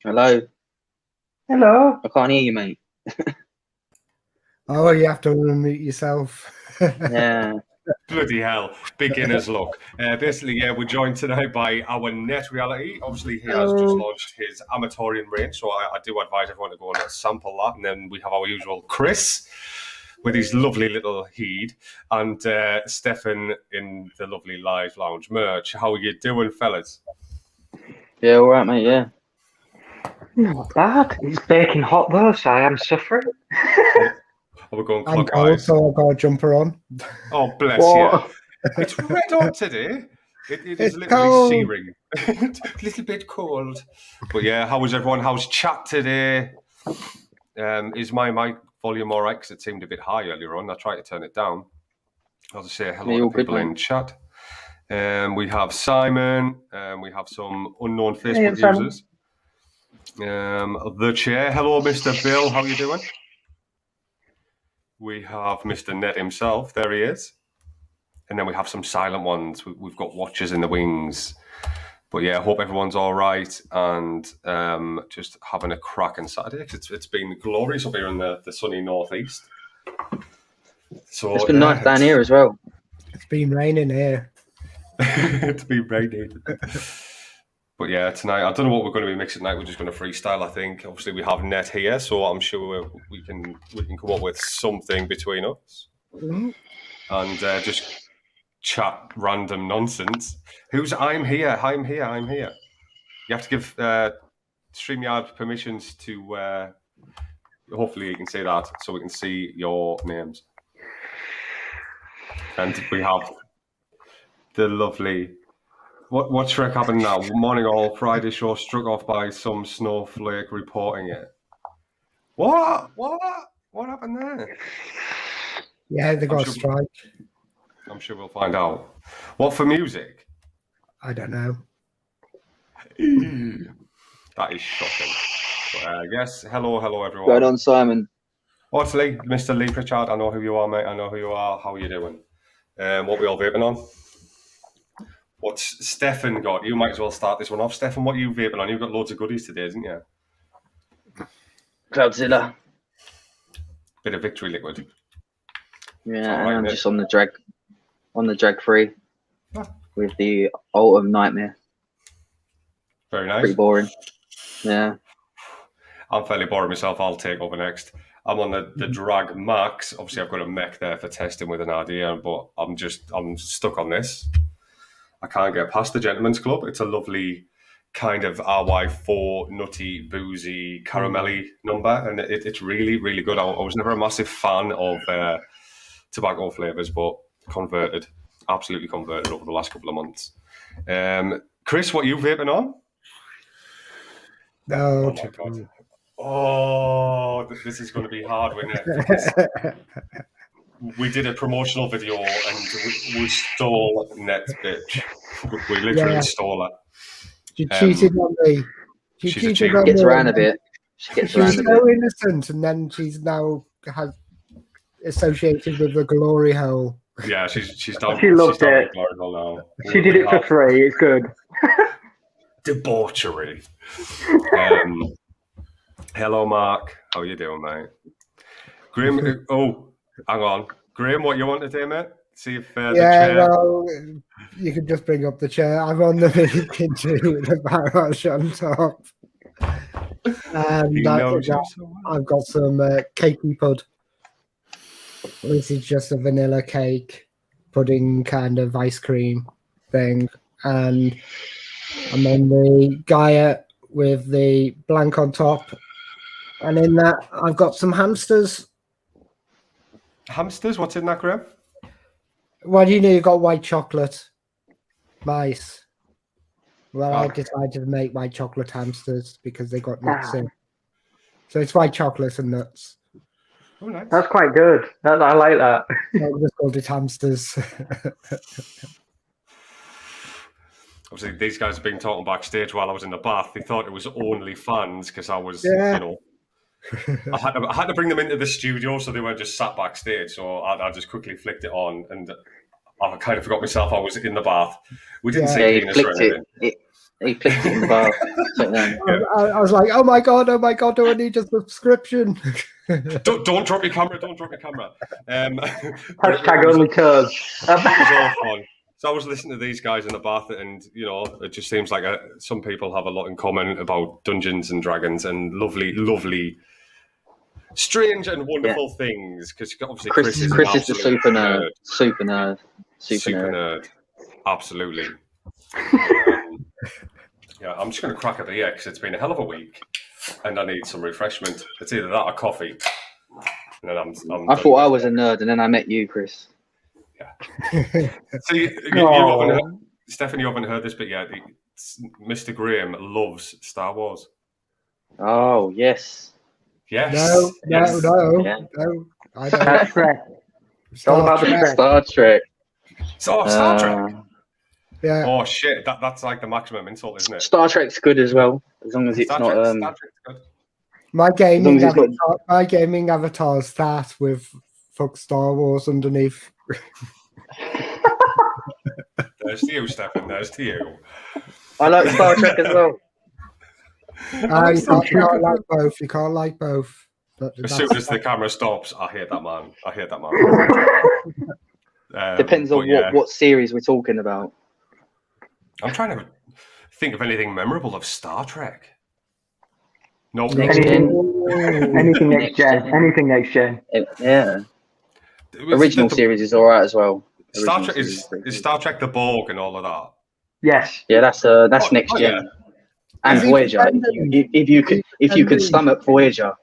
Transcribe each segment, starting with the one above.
Hello, Hello. I can't hear you, mate. Oh, you have to unmute yourself. Yeah, Bloody hell, beginner's luck. Basically, yeah, we're joined tonight by our Netreality. Obviously, he has just launched his Amatorian range, so I do advise everyone to go and sample that. And then we have our usual Chris with his lovely little heed, and Stefan in the lovely Live Lounge merch. How are you doing, fellas? yeah, all right, mate. Yeah, Not bad. It's baking hot though, so I am suffering. Are we going I'm cold, clockwise? so I've got a jumper on. Oh, bless What? you. It's red hot today. It is It's literally cold. searing. A little bit cold. But yeah, how was everyone? How's chat today? Is my mic volume all right? Because it seemed a bit high earlier on. I tried to turn it down. I'll just say hello Yeah, to all good, people in mate. chat. We have Simon. We have some unknown Hey, Facebook Simon. users. The chair. Hello, Mr. Bill. How you doing? We have Mr. Net himself. There he is. And then we have some silent ones. We've got watchers in the wings. But yeah, I hope everyone's all right and just having a cracking Saturday. It's been glorious up here in the sunny northeast. So it's been nice down here as well. It's been raining here. It's been raining. But yeah, tonight, I don't know what we're going to be mixing tonight. We're just going to freestyle, I think. Obviously, we have Net here, so I'm sure we can come up with something between us. Mm-hmm. And just chat random nonsense. I'm here. You have to give StreamYard permissions to... hopefully you can say that so we can see your names. And we have the lovely... What Shrek happened now? Morning all, Friday show struck off by some snowflake reporting it. What? What happened there? Yeah, they got a strike. I'm sure we'll find out. What for music? I don't know. That is shocking. But, yes, hello everyone. Going on, Simon. What's Lee, Mr. Lee Pritchard? I know who you are, mate. I know who you are. How are you doing? What we all vaping on? What's Stefan got? You might as well start this one off. Stefan, what are you vaping on? You've got loads of goodies today, isn't you? Cloudzilla. Bit of victory liquid. Yeah, All right, I'm mate. just on the drag 3 Ah. with the Autumn Nightmare. Very nice. Pretty boring. Yeah. I'm fairly boring myself. I'll take over next. I'm on the Drag Max. Obviously, I've got a mech there for testing with an idea, but I'm stuck on this. I can't get past the Gentleman's Club. It's a lovely kind of RY4 nutty, boozy, caramelly number, and it's really, really good. I was never a massive fan of tobacco flavors, but absolutely converted over the last couple of months. Chris, what are you vaping on? No, Oh my God. Oh, this is going to be hard, isn't it? We did a promotional video and we stole Net, bitch. We literally stole her. She cheated on me. She's a cheated cheater. on Gets me. around a bit. She gets around She's a so bit. innocent, and then she's now associated with the glory hole. Yeah, she's down. She loved she's down it. with Laurel now. She did it for free. It's good. Debauchery. Hello, Mark. How are you doing, mate? Graham. Oh, hang on, Graham. What you want today, mate? See if the chair. Well, you can just bring up the chair. I'm on the vegan too with the barrage on top. And I've got some cakey pud. This is just a vanilla cake pudding kind of ice cream thing. And I'm on the Gaia with the blank on top. And in that, I've got some hamsters. Hamsters? What's in that, Graham? Well, you know, you've got white chocolate mice. Well, I decided to make white chocolate hamsters because they got nuts in. So it's white chocolate and nuts. Oh, nice. That's quite good. I like that. I just called it hamsters. Obviously, these guys have been talking backstage while I was in the bath. They thought it was only fans because I was, I had to bring them into the studio so they weren't just sat backstage. So I just quickly flicked it on and I kind of forgot myself I was in the bath. We didn't see he penis or flicked anything. He flicked it in the bar. I was like, oh my god, do I need a subscription? Don't drop your camera. Don't drop your camera. Hashtag only toes. It was all fun. So I was listening to these guys in the bath, and it just seems like some people have a lot in common about Dungeons and Dragons and lovely, strange and wonderful things. Because obviously Chris is the super nerd. Super nerd. Absolutely. Yeah, I'm just going to crack a beer because it's been a hell of a week, and I need some refreshment. It's either that or coffee. And then I thought I was a nerd, and then I met you, Chris. Yeah. So Stefan, you haven't heard this, but yeah, Mr. Graham loves Star Wars. Oh yes. Yes. No. Yeah. No. I Star Trek. It's all about Star Trek. Star Trek. Yeah. Oh shit! That's like the maximum insult, isn't it? Star Trek's good as well, as long as it's not. Star Trek's good. My gaming avatar starts with "fuck Star Wars" underneath. There's to you, Stefan. There's to you. I like Star Trek as well. You can't like both. You can't like both. As soon as the camera stops, I hate that man. Depends on what series we're talking about. I'm trying to think of anything memorable of Star Trek. No. Anything next gen. Yeah. Original series is all right as well. Star Trek is Star Trek the Borg and all of that. Yes. Yeah, that's next gen. Yeah. And Voyager. If you could stomach Voyager.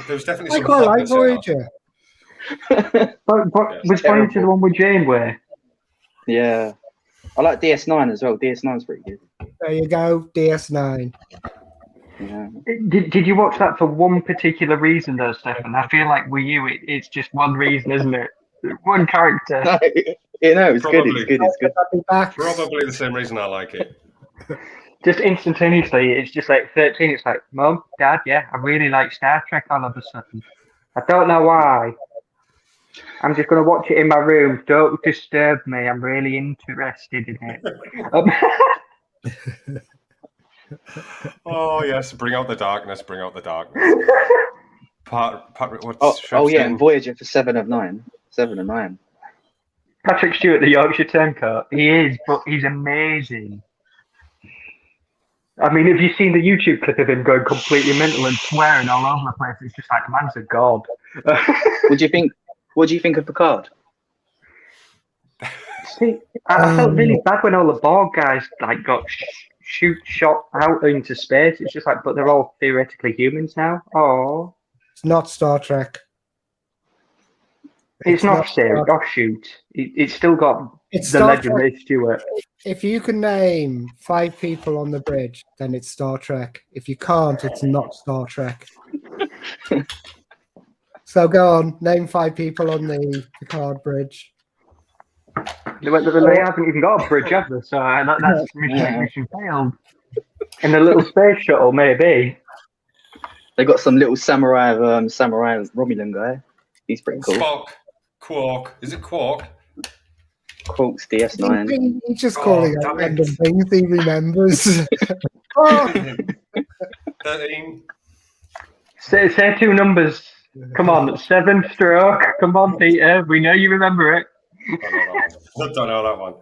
There's definitely. I quite like Voyager. Was Voyager the one with Janeway? Yeah. I like DS9 as well. DS9's pretty good. There you go, DS9. Yeah. Did you watch that for one particular reason, though, Stefan? I feel like with you, it's just one reason, isn't it? One character. It's Probably. good. It's good. Probably the same reason I like it. Just instantaneously, it's just like 13. It's like, Mum, Dad, yeah, I really like Star Trek all of a sudden. I don't know why. I'm just going to watch it in my room. Don't disturb me. I'm really interested in it. Oh yes, bring out the darkness. And Voyager for 7 of 9. 7 of 9. Patrick Stewart, the Yorkshire Turncoat. He is, but he's amazing. I mean, have you seen the YouTube clip of him going completely mental and swearing all over the place? It's just like, the man's a god. What do you think of Picard? See, I felt really bad when all the Borg guys got shot out into space. It's just like, but they're all theoretically humans now. Oh, it's not Star Trek. It's not serious. Oh shoot! It's still got the legendary Stewart. If you can name 5 people on the bridge, then it's Star Trek. If you can't, it's not Star Trek. So go on, name 5 people on the Picard bridge. They haven't even got a bridge, have they? So that's mission failed. In the little space shuttle, maybe. They got some little samurai Romulan guy. He's pretty cool. Spock, Quark. Is it Quark? Quark's DS9. He's just calling out random things he remembers. 13. Say 2 numbers. Come on, 7 stroke. Come on, Peter. We know you remember it. I don't know that one.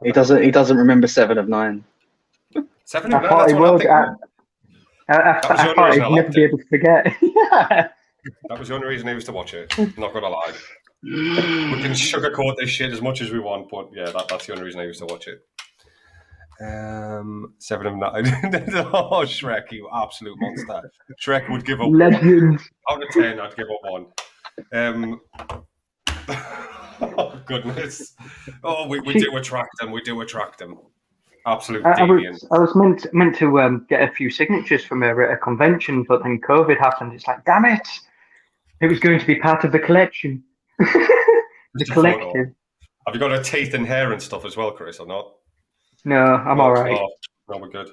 He doesn't remember 7 of 9. 7 of 9. I thought he would. I thought he'd never be able to forget. That was the only reason he was to watch it. Not gonna lie. We can sugarcoat this shit as much as we want, but yeah, that's the only reason I used to watch it. 7 of 9. Oh, Shrek, you absolute monster. Shrek would give up Legend. 1. Out of 10, I'd give up 1. Oh, goodness. Oh, we do attract them. Absolute deviant. I was meant to get a few signatures from her at a convention, but then COVID happened. It's like, damn it. It was going to be part of the collection. The collective. Have you got her teeth and hair and stuff as well, Chris, or not? No, I'm all right. No, we're good.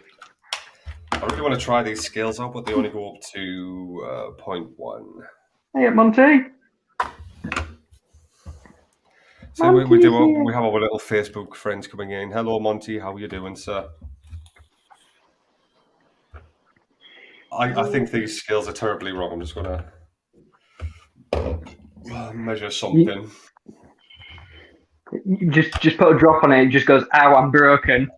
I really want to try these skills out, but they only go up to 0.1. Hey, Monty. So we Monty's here. we have our little Facebook friends coming in. Hello, Monty. How are you doing, sir? I think these skills are terribly wrong. I'm just gonna measure something. Just put a drop on it. It just goes, "Ow, I'm broken."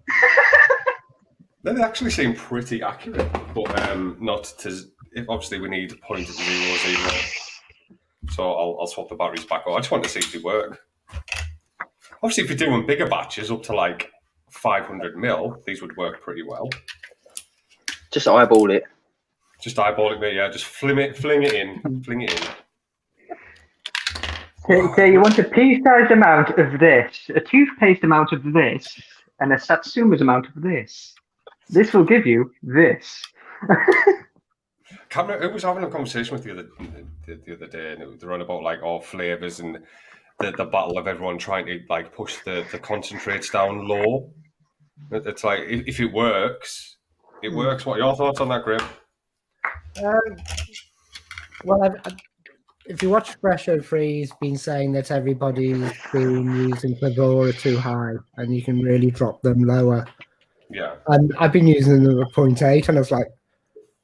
They actually seem pretty accurate, but not to. Obviously, we need 0.00. So I'll swap the batteries back on. I just want to see if they work. Obviously, if you're doing bigger batches up to like 500 mil, these would work pretty well. Just eyeball it. Just eyeball it, yeah. Just fling it in. So you want a pea-sized amount of this, a toothpaste amount of this, and a Satsuma's amount of this. This will give you this. I was having a conversation with the other day, and they were on about like all flavors and the battle of everyone trying to like push the concentrates down low. It's like if it works, it works. What are your thoughts on that, Graham? Well, if you watch Fresh and Free's been saying that everybody's been using Flavora too high, and you can really drop them lower. Yeah. And I've been using them at 0.8, and I was like,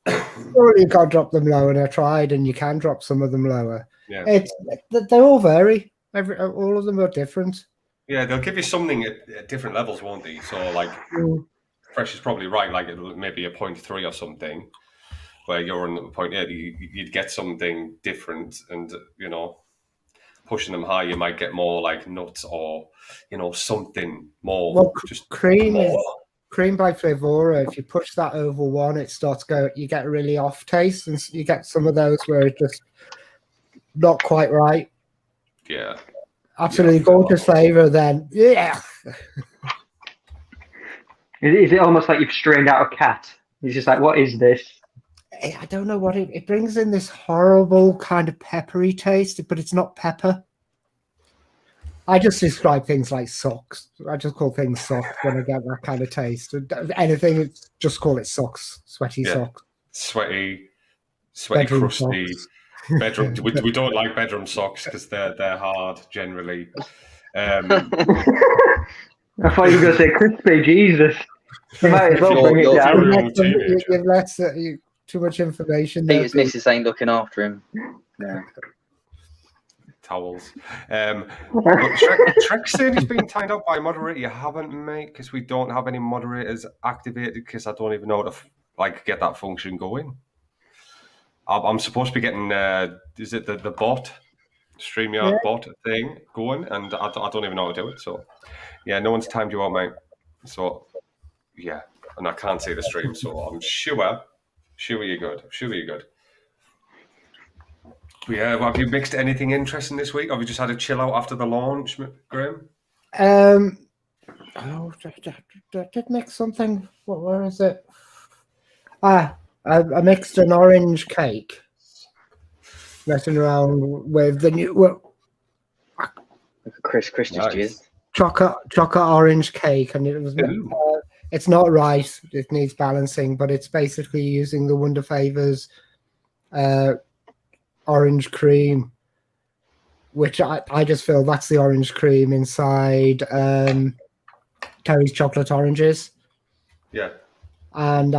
surely you can't drop them lower. And I tried, and you can drop some of them lower. Yeah. They all vary. All of them are different. Yeah, they'll give you something at different levels, won't they? So, like, Fresh is probably right. Like, maybe a 0.3 or something, where you're on 0.8, you'd get something different, and pushing them high, you might get more like nuts or something more. Well, just cream more. is cream by Flavora. If you push that over 1, it starts go. You get a really off taste, and you get some of those where it's just not quite right. Yeah. Absolutely gorgeous flavor. Then yeah. Is it almost like you've strained out a cat? It's just like, what is this? I don't know what it brings in this horrible kind of peppery taste, but it's not pepper. I just describe things like socks. I just call things socks when I get that kind of taste. Anything, just call it socks. Sweaty socks. Sweaty, Bedroom crusty. socks. Bedroom. we don't like bedroom socks because they're hard generally. I thought you were going to say crispy. Jesus, you might as well bring it down. You've let too much information there. Peter's missus ain't looking after him. Yeah. Towels. But Trek's saying he's been tied up by a moderator. You haven't, mate, because we don't have any moderators activated because I don't even know how to get that function going. I'm supposed to be getting is it the bot, StreamYard bot thing going, and I don't even know how to do it. So yeah, no one's timed you out, mate. So yeah, and I can't see the stream, so I'm sure you're good. Sure you're good. Yeah, have you mixed anything interesting this week? Have you just had a chill out after the launch, Graham? I did mix something. Where is it? I mixed an orange cake. Messing around with the new Chris just jizz. chocolate orange cake, and it was. It's not right. It needs balancing, but it's basically using the Wonder Flavors orange cream, which I just feel that's the orange cream inside Terry's chocolate oranges. Yeah. And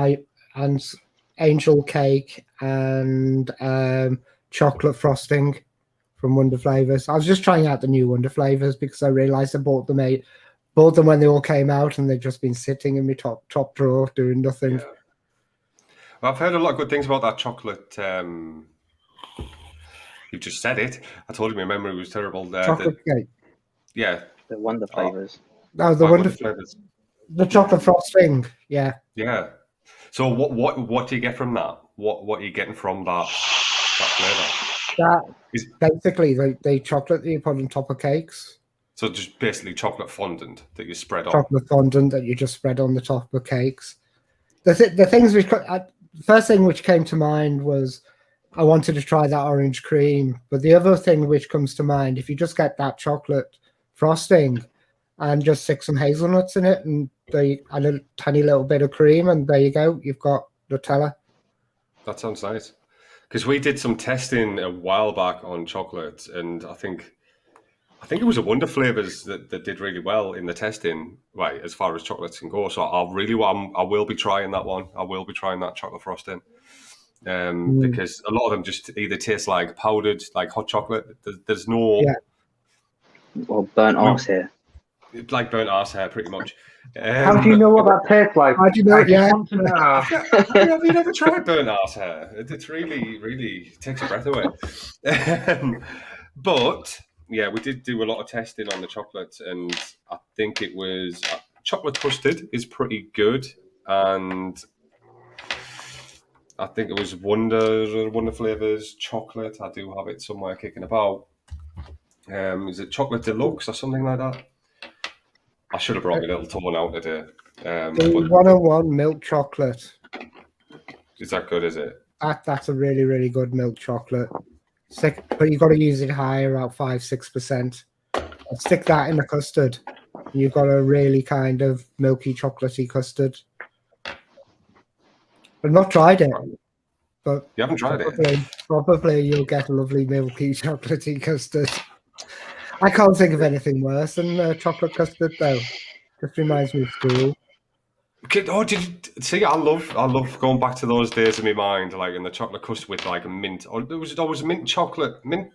angel cake and chocolate frosting from Wonder Flavors. I was just trying out the new Wonder Flavors because I realized I bought them when they all came out, and they've just been sitting in my top drawer doing nothing. Yeah. Well, I've heard a lot of good things about that chocolate. You just said it. I told you my memory was terrible. Chocolate cake. Yeah. The Wonder Flavors. No, the Wonder Flavors. The chocolate frosting. Yeah. Yeah. So what do you get from that? What are you getting from that flavour? Basically the chocolate that you put on top of cakes. So just basically chocolate fondant that you spread on. Chocolate fondant that you just spread on the top of cakes. The things first thing which came to mind was I wanted to try that orange cream, but the other thing which comes to mind, if you just get that chocolate frosting and just stick some hazelnuts in it and a tiny little bit of cream, and there you go, you've got Nutella. That sounds nice. Because we did some testing a while back on chocolate, and I think I think it was the Wonder flavors that did really well in the testing, right? As far as chocolates can go, so I will be trying that one. I will be trying that chocolate frosting, because a lot of them just either taste like powdered, like hot chocolate. There's no Or burnt arse hair. like burnt arse hair, pretty much. How do you know what that tastes like? How do you know? I just want to know. Have you never tried burnt arse hair? It's really takes your breath away. But yeah, we did do a lot of testing on the chocolate, and I think it was chocolate custard is pretty good, and I think it was Wonder flavors chocolate. I do have it somewhere kicking about. Is it chocolate deluxe or something like that? I should have brought my little tone out today. The 101 milk chocolate. Is that good? Is it? That's a really, really good milk chocolate. But you've got to use it higher, about 5-6%. Stick that in the custard. You've got a really kind of milky, chocolatey custard. I've not tried it, but You haven't tried it? Probably you'll get a lovely milky, chocolatey custard. I can't think of anything worse than chocolate custard, though. Just reminds me of school. Oh, did you see? I love going back to those days in my mind, like in the chocolate custard with like a mint. Or there was always mint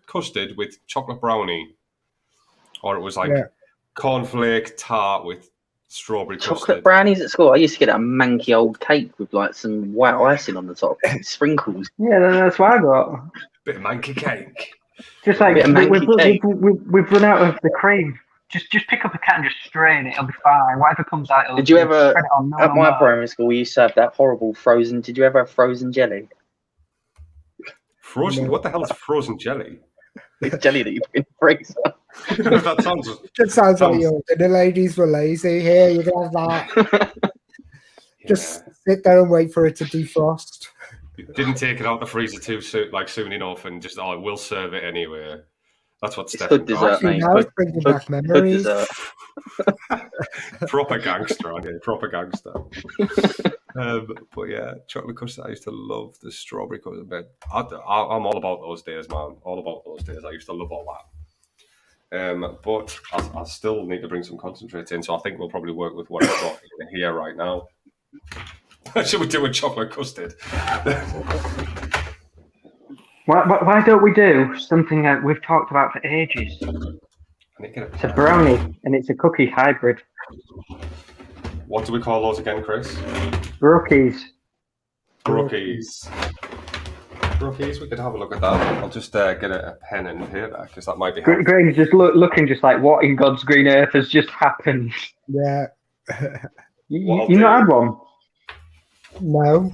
custard with chocolate brownie, or it was like cornflake tart with strawberry Chocolate custard. brownies at school. I used to get a manky old cake with like some white icing on the top, sprinkles. Yeah, that's what I got. Bit of manky cake. Just like Bit of manky cake. we've run out of the cream. Just pick up a cat and just strain it. It'll be fine. Whatever comes out, it'll Did you ever, spread it on. No, at no, my no. primary school, we used to have that horrible frozen. Did you ever have frozen jelly? Frozen? What the hell is frozen jelly? It's jelly that you put in the freezer. That sounds. It sounds like the ladies were lazy. Here, you can have that. Just sit there and wait for it to defrost. Didn't take it out the freezer soon enough, and just we'll serve it anyway. That's what It's Stefan good dessert, mate. Now it's bringing back Good memories. dessert. Proper gangster on here, proper gangster. But yeah, chocolate custard. I used to love the strawberry custard. But I'm all about those days, man. All about those days. I used to love all that. But I still need to bring some concentrate in, so I think we'll probably work with what I've got in here right now. Should we do a chocolate custard? Why don't we do something that we've talked about for ages? It's a brownie and it's a cookie hybrid. What do we call those again, Chris? Brookies. Brookies. Brookies, we could have a look at that. I'll just get a pen and paper because that might be helpful. Greg's just looking just like, what in God's green earth has just happened? Yeah. You not had one? No.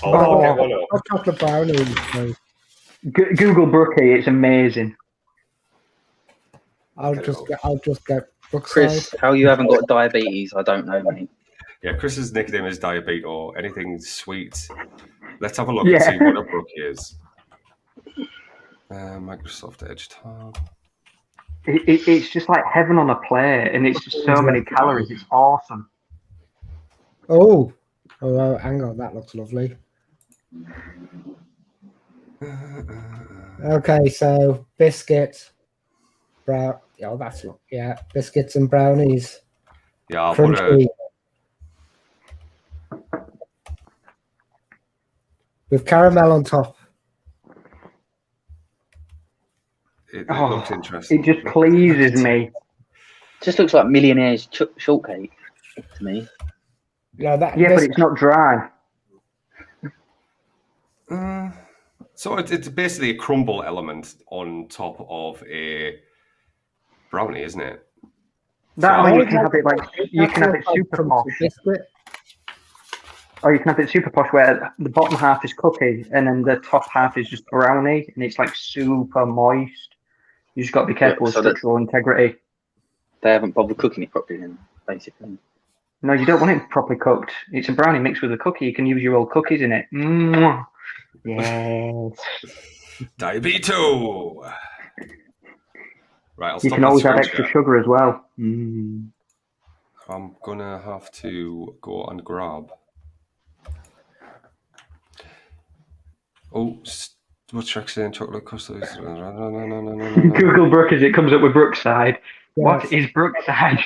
I'll get one up. Chocolate brownies. No. Google Brookie, it's amazing. I'll just get Brookside. Chris, how you haven't got diabetes, I don't know, mate. Yeah, Chris's nickname is diabetes or anything sweet. Let's have a look and see what a Brookie is. Microsoft Edge Tab. It's just like heaven on a plate, and it's just so many calories. It's awesome. Oh, hang on, that looks lovely. Okay, so biscuits, biscuits and brownies. Yeah, I'll put Crunchy. With caramel on top. It looks interesting. It just pleases me. Just looks like millionaire's shortcake to me. Yeah, but it's not dry. So it's basically a crumble element on top of a brownie, isn't it? Or you can have it super posh. Biscuit. Or you can have it super posh where the bottom half is cookie and then the top half is just brownie and it's like super moist. You just got to be careful with structural integrity. They haven't bothered cooking it properly then, basically. No, you don't want it properly cooked. It's a brownie mixed with a cookie. You can use your old cookies in it. Yes. Diabetes. Right, you can always add extra sugar as well. I'm gonna have to go and grab. Oh, What's Shrek saying? Chocolate custard. Google Brookies, it comes up with Brookside. Yes. What is Brookside?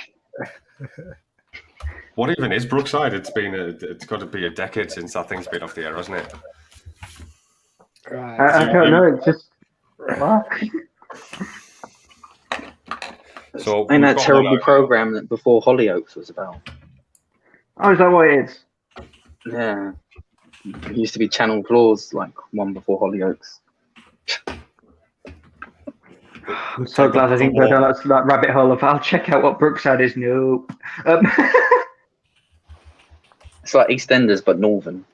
What even is Brookside? It's got to be a decade since that thing's been off the air, hasn't it? Right. I don't know. It's just what? So Ain't that we've got terrible one program that Before Hollyoaks was about? Oh, is that what it is? Yeah. It used to be Channel Claws, like one Before Hollyoaks. I'm so glad I didn't go down that rabbit hole of I'll check out what Brookside is. No. It's like EastEnders, but northern.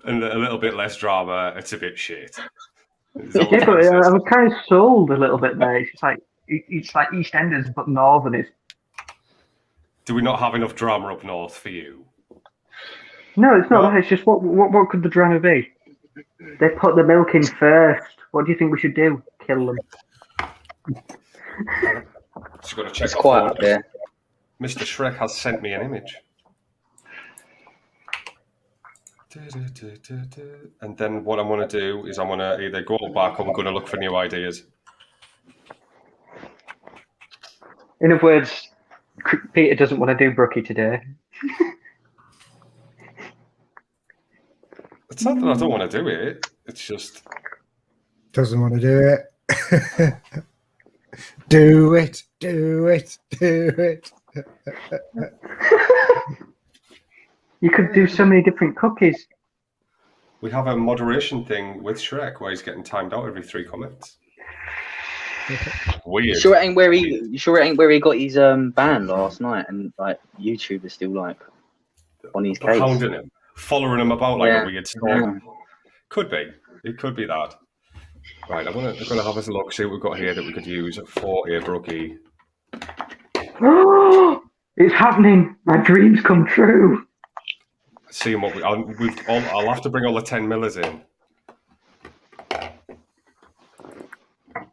And a little bit less drama. It's a bit shit. Yeah, but I was kind of sold a little bit there. It's just like it's like EastEnders, but northern is. Do we not have enough drama up north for you? No, it's not that. It's just what could the drama be? They put the milk in first. What do you think we should do? Kill them. Just got to check. It's quiet up there. Mr. Shrek has sent me an image. And then what I'm going to do is I'm going to either go back or I'm going to look for new ideas. In other words, Peter doesn't want to do Brookie today. It's not that I don't want to do it. It's just... Doesn't want to do it. Do it. Do it. Do it. You could do so many different cookies. We have a moderation thing with Shrek where he's getting timed out every 3 comments. Weird. Sure it ain't where he got his ban last night, and like YouTube is still like on his case. Hounding him, following him about like a weird storm. Yeah. Could be. It could be that. Right, I'm gonna have a look, see what we've got here that we could use for a Brookie. It's happening. My dreams come true. Seeing what I'll have to bring all the 10 millers in.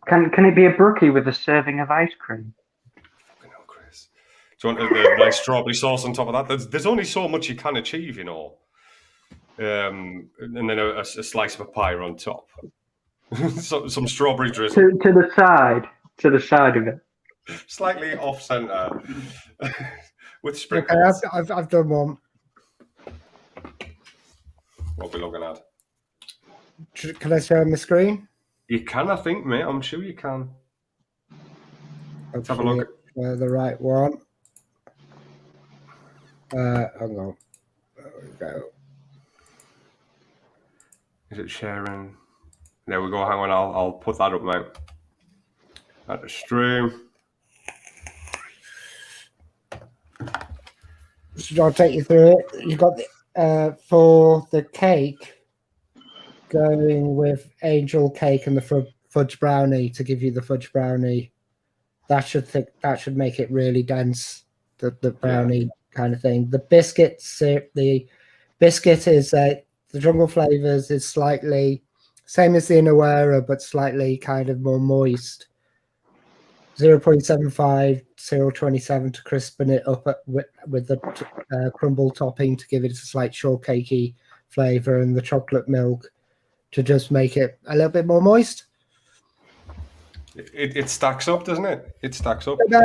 Can it be a Brookie with a serving of ice cream? Fucking hell, Chris. Do you want the nice strawberry sauce on top of that? There's only so much you can achieve, you know. And then a slice of papaya on top. some strawberry drizzle. To the side of it. Slightly off centre. With Okay, sprinkles. I've done one. What are we looking at? Can I share on the screen? You can, I think, mate. I'm sure you can. Let's have a Hopefully look. it's, the right one. Hang on. There we go. Is it sharing? There we go. Hang on. I'll put that up now. At the stream. So I'll take you through it. You got for the cake, going with angel cake and the fudge brownie to give you the fudge brownie. That should make it really dense. The brownie kind of thing. The biscuit is the jungle flavors is slightly same as the Inawera, but slightly kind of more moist. 0.75, 0.27 to crispen it up with the crumble topping to give it a slight shortcakey flavor, and the chocolate milk to just make it a little bit more moist. It stacks up, doesn't it? It stacks up. Do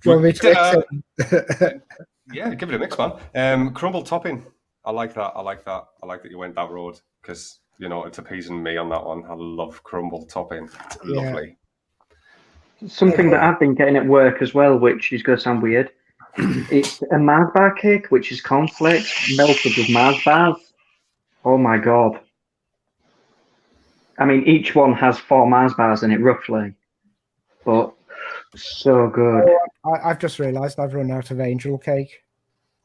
you want me to mix it? Yeah, give it a mix, man. Crumble topping. I like that. I like that you went that road because, you know, it's appeasing me on that one. I love crumble topping. It's lovely. Something that I've been getting at work as well, which is going to sound weird. It's a Mars bar cake, which is cornflakes melted with Mars bars. Oh my God. I mean, each one has 4 Mars bars in it, roughly. But so good. I've just realised I've run out of angel cake.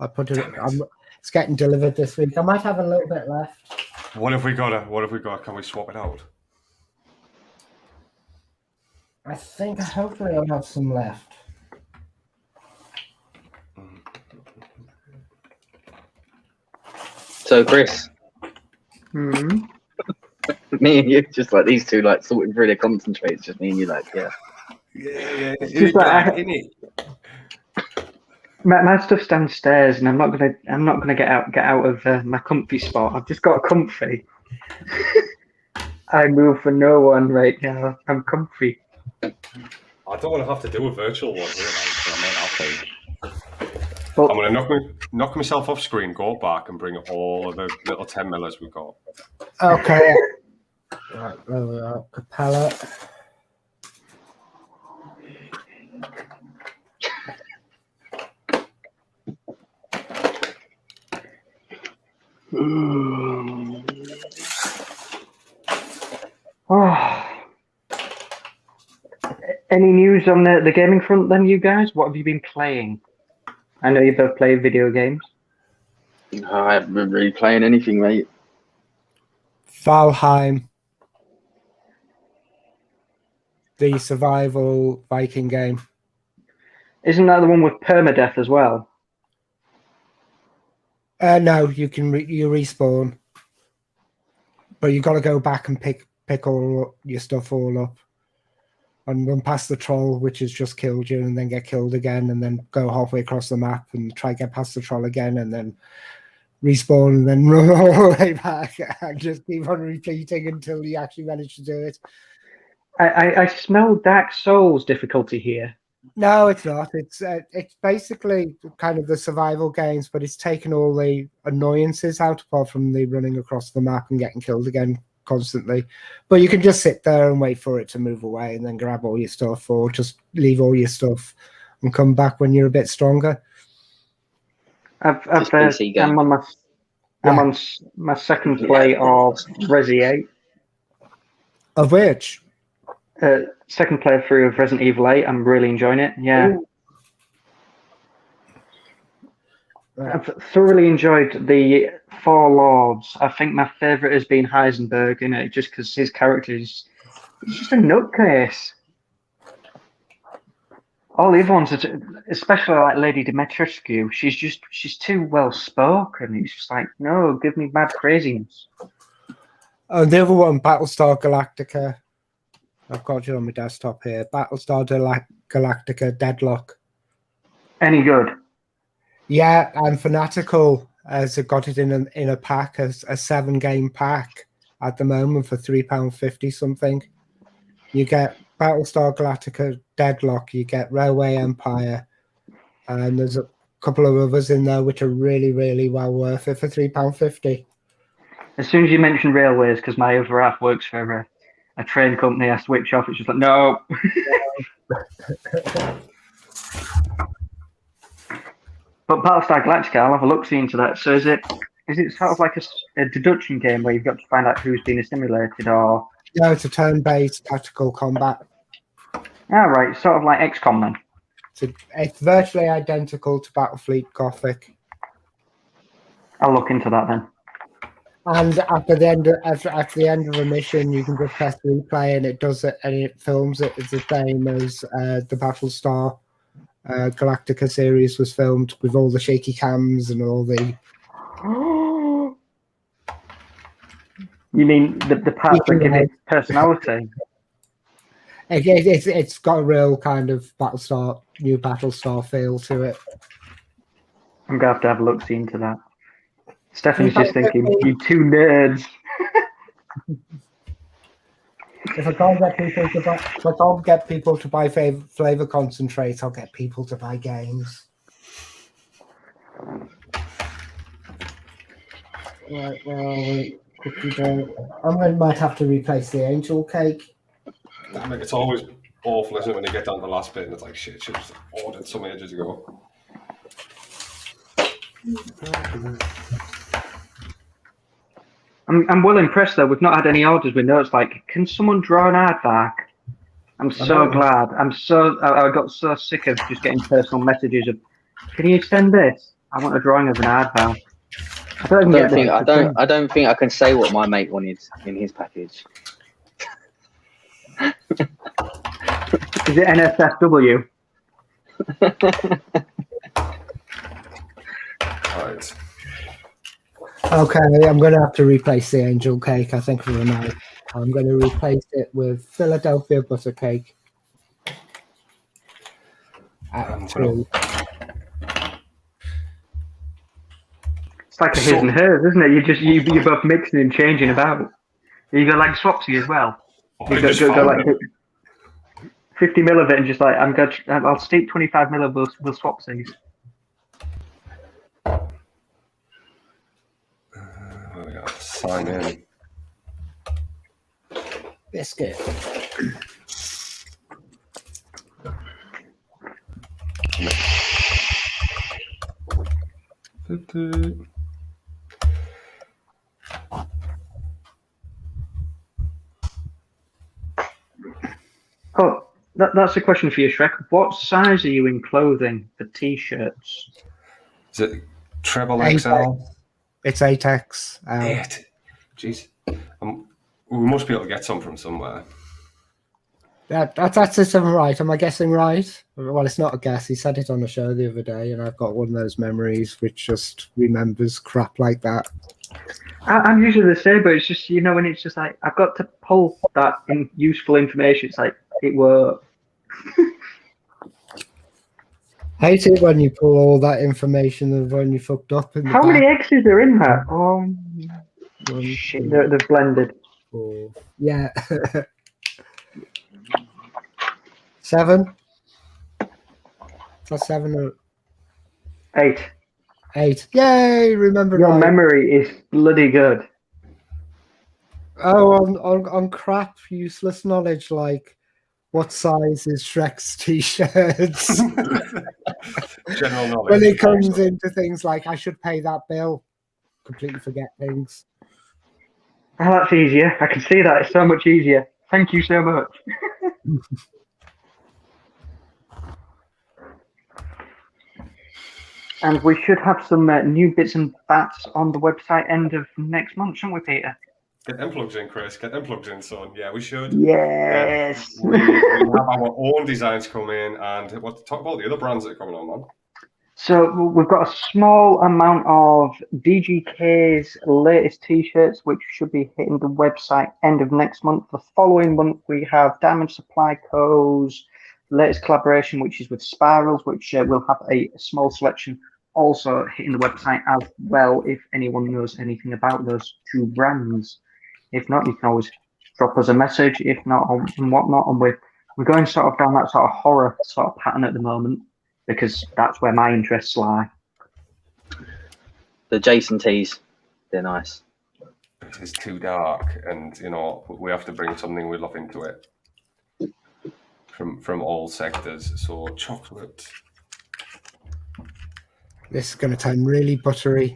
I put it. It's getting delivered this week. I might have a little bit left. What have we got? Can we swap it out? I think hopefully I'll have some left. So, Chris, Mm-hmm. me and you, just like these two, like sorting through their concentrates, just me and you, like, yeah. Yeah. Just like, My stuff's downstairs, and I'm not gonna get out of my comfy spot. I've just got a comfy. I move for no one right now. I'm comfy. I don't want to have to do a virtual one here, But I'm going to knock myself off screen, go back, and bring all of the little 10 millers we've got. Okay. Right, there we are. Capella. oh. Any news on the gaming front then, you guys? What have you been playing? I know you both play video games. I haven't been really playing anything, mate. Valheim. The survival Viking game. Isn't that the one with permadeath as well? No, you can you respawn, but you got to go back and pick all your stuff all up, and run past the troll, which has just killed you, and then get killed again, and then go halfway across the map and try get past the troll again, and then respawn, and then run all the way back, and just keep on repeating until you actually manage to do it. I smell Dark Souls difficulty here. No, it's not. It's basically kind of the survival games, but it's taken all the annoyances out, apart from the running across the map and getting killed again constantly. But you can just sit there and wait for it to move away, and then grab all your stuff, or just leave all your stuff and come back when you're a bit stronger. I'm on my second play of Resi 8. Of which? Second play through of Resident Evil 8. I'm really enjoying it. Yeah. Ooh. I've thoroughly enjoyed the Four Lords. I think my favourite has been Heisenberg, just because his character is just a nutcase. All the other ones, especially like Lady Dimitrescu, she's too well spoken. It's just like, no, give me mad craziness. Oh, the other one, Battlestar Galactica. I've got it on my desktop here. Battlestar Galactica Deadlock. Any good? Yeah, and Fanatical has got it in a pack, as a 7-game pack at the moment for £3.50 something. You get Battlestar Galactica Deadlock, you get Railway Empire, and there's a couple of others in there which are really, really well worth it for £3.50. As soon as you mention railways, because my other half works for a train company, I switch off. It's just like, no. But Battlestar Galactica, I'll have a look-see into that. So is it sort of like a deduction game where you've got to find out who's been assimilated, or? No, it's a turn-based tactical combat. Ah, right, sort of like XCOM then. It's virtually identical to Battlefleet Gothic. I'll look into that then. And after the end of a mission, you can just press replay, and it does it, and it films it. It's the same as the Battlestar Galactica series was filmed, with all the shaky cams and all the. You mean the parts that give it personality? It's got a real kind of new Battlestar feel to it. I'm gonna have to have a look-see into that. Stefan's just thinking, you two nerds. If I can't get people to buy flavor concentrates, I'll get people to buy games. Right, well, cookie dough. I might have to replace the angel cake. Damn it, it's always awful, isn't it, when you get down to the last bit and it's like, shit, should have ordered some ages ago. I'm well impressed though. We've not had any orders with notes like, can someone draw an aardvark? I'm so glad. I got so sick of just getting personal messages of, can you send this? I want a drawing of an aardvark. I don't think I can say what my mate wanted in his package. Is it NSFW? Right. Okay, I'm going to have to replace the angel cake, I think, for the night. I'm going to replace it with Philadelphia butter cake. It's like a his and hers, isn't it? You're both mixing and changing about. You go like Swapsy as well. You go like 50 mil of it and just like I'll steep 25 mil of those Swapsies. Sign in. Biscuit. Oh, that's a question for you, Shrek. What size are you in clothing for t-shirts? Is it treble 8X. XL? It's 8X. 8. Jeez. We must be able to get some from somewhere. That's it, right. Am I guessing right? Well, it's not a guess. He said it on the show the other day, and I've got one of those memories which just remembers crap like that. I'm usually the same, but it's just, when it's just like, I've got to pull that useful information. It's like, it worked. Hate it when you pull all that information and when you fucked up. How many X's are in that? Oh, shit, they're blended. 4. Yeah. 7? That's 7 or 8. 8. Yay! Remember Your right. memory is bloody good. Oh, on crap, useless knowledge like what size is Shrek's t-shirts? General knowledge. When it comes into things like I should pay that bill, completely forget things. Oh, that's easier. I can see that. It's so much easier. Thank you so much. And we should have some new bits and bats on the website end of next month, shouldn't we, Peter? Get them plugs in, Chris. Get them plugs in, son. Yeah, we should. Yes. We have our own designs coming, and talk about the other brands that are coming on, man. So we've got a small amount of DGK's latest T-shirts, which should be hitting the website end of next month. The following month, we have Diamond Supply Co.'s latest collaboration, which is with Spirals, which will have a small selection also hitting the website as well, if anyone knows anything about those two brands. If not, you can always drop us a message, if not, and whatnot. And we're going sort of down that sort of horror sort of pattern at the moment, because that's where my interests lie. The Jason tees, they're nice. It's too dark, and we have to bring something we love into it from all sectors. So chocolate. This is going to turn really buttery.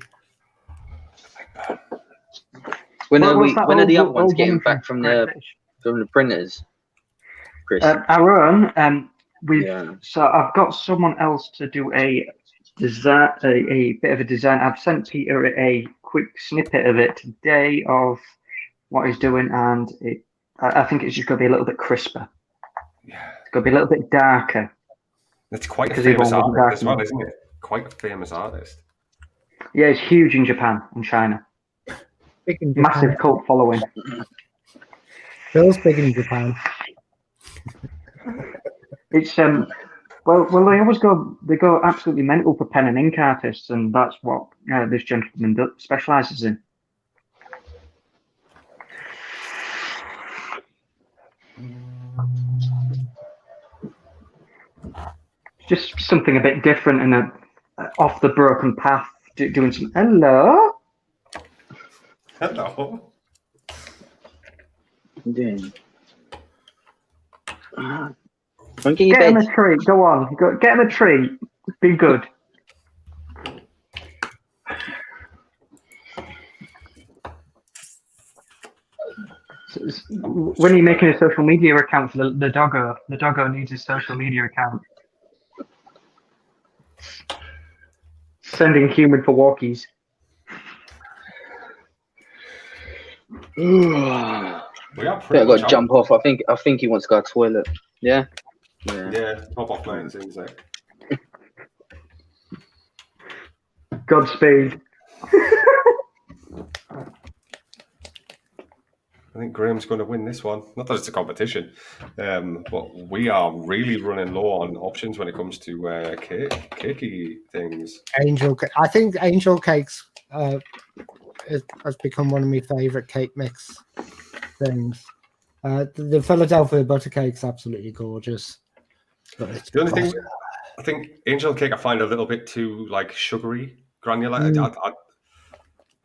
When are the other ones getting back from the printers, Chris? Our own. So I've got someone else to do a design, a bit of a design. I've sent Peter a quick snippet of it today of what he's doing, and I think it's just going to be a little bit crisper. Yeah, it's going to be a little bit darker. It's quite a famous artist as well, isn't it? Quite a famous artist. Yeah, it's huge in Japan and China. Big in Japan. Massive cult following. Phil's big in Japan. It's well they go absolutely mental for pen and ink artists, and that's what this gentleman specialises in. Just something a bit different and off the broken path, doing some hello. Doing. Get him a treat. Go on. Get him a treat. Be good. When you're making a social media account for the doggo needs a social media account. Sending human for walkies. We are I got to jump off. I think he wants to go to the toilet. Yeah. Yeah. Pop off, mate. Seems like. Godspeed. I think Graham's going to win this one. Not that it's a competition, but we are really running low on options when it comes to cakey things. I think Angel Cake's it has become one of my favourite cake mix things. The Philadelphia butter cake's absolutely gorgeous. But it's The only thing, I think angel cake I find a little bit too like sugary, granular.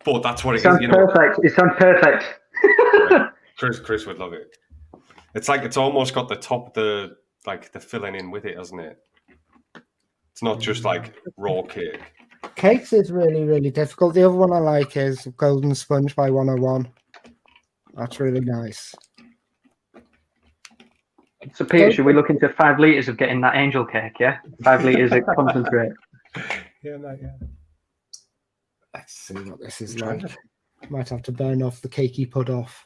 But that's what it sounds is. perfect. It sounds perfect. Chris would love it. It's like it's almost got the top, the filling in with it, hasn't it? It's not just like raw cake. Cakes is really, really difficult. The other one I like is Golden Sponge by 101. That's really nice. So, Peter, should we look into 5 litres of getting that angel cake, yeah? 5 litres of concentrate. Yeah, no, yeah. Let's see what this is like. Might have to burn off the cakey pud off.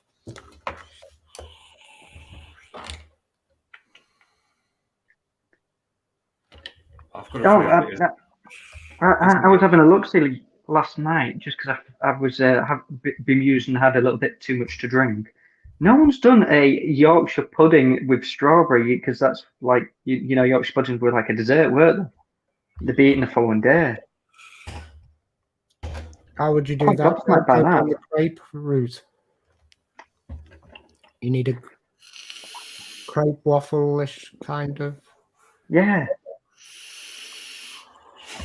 I've got I was having a look silly last night just because I was bemused and had a little bit too much to drink. No one's done a Yorkshire pudding with strawberry because that's like you know Yorkshire puddings were like a dessert, weren't they? They'd be eaten the following day. How would you do that? On the crepe route. You need a crepe waffle-ish kind of. Yeah.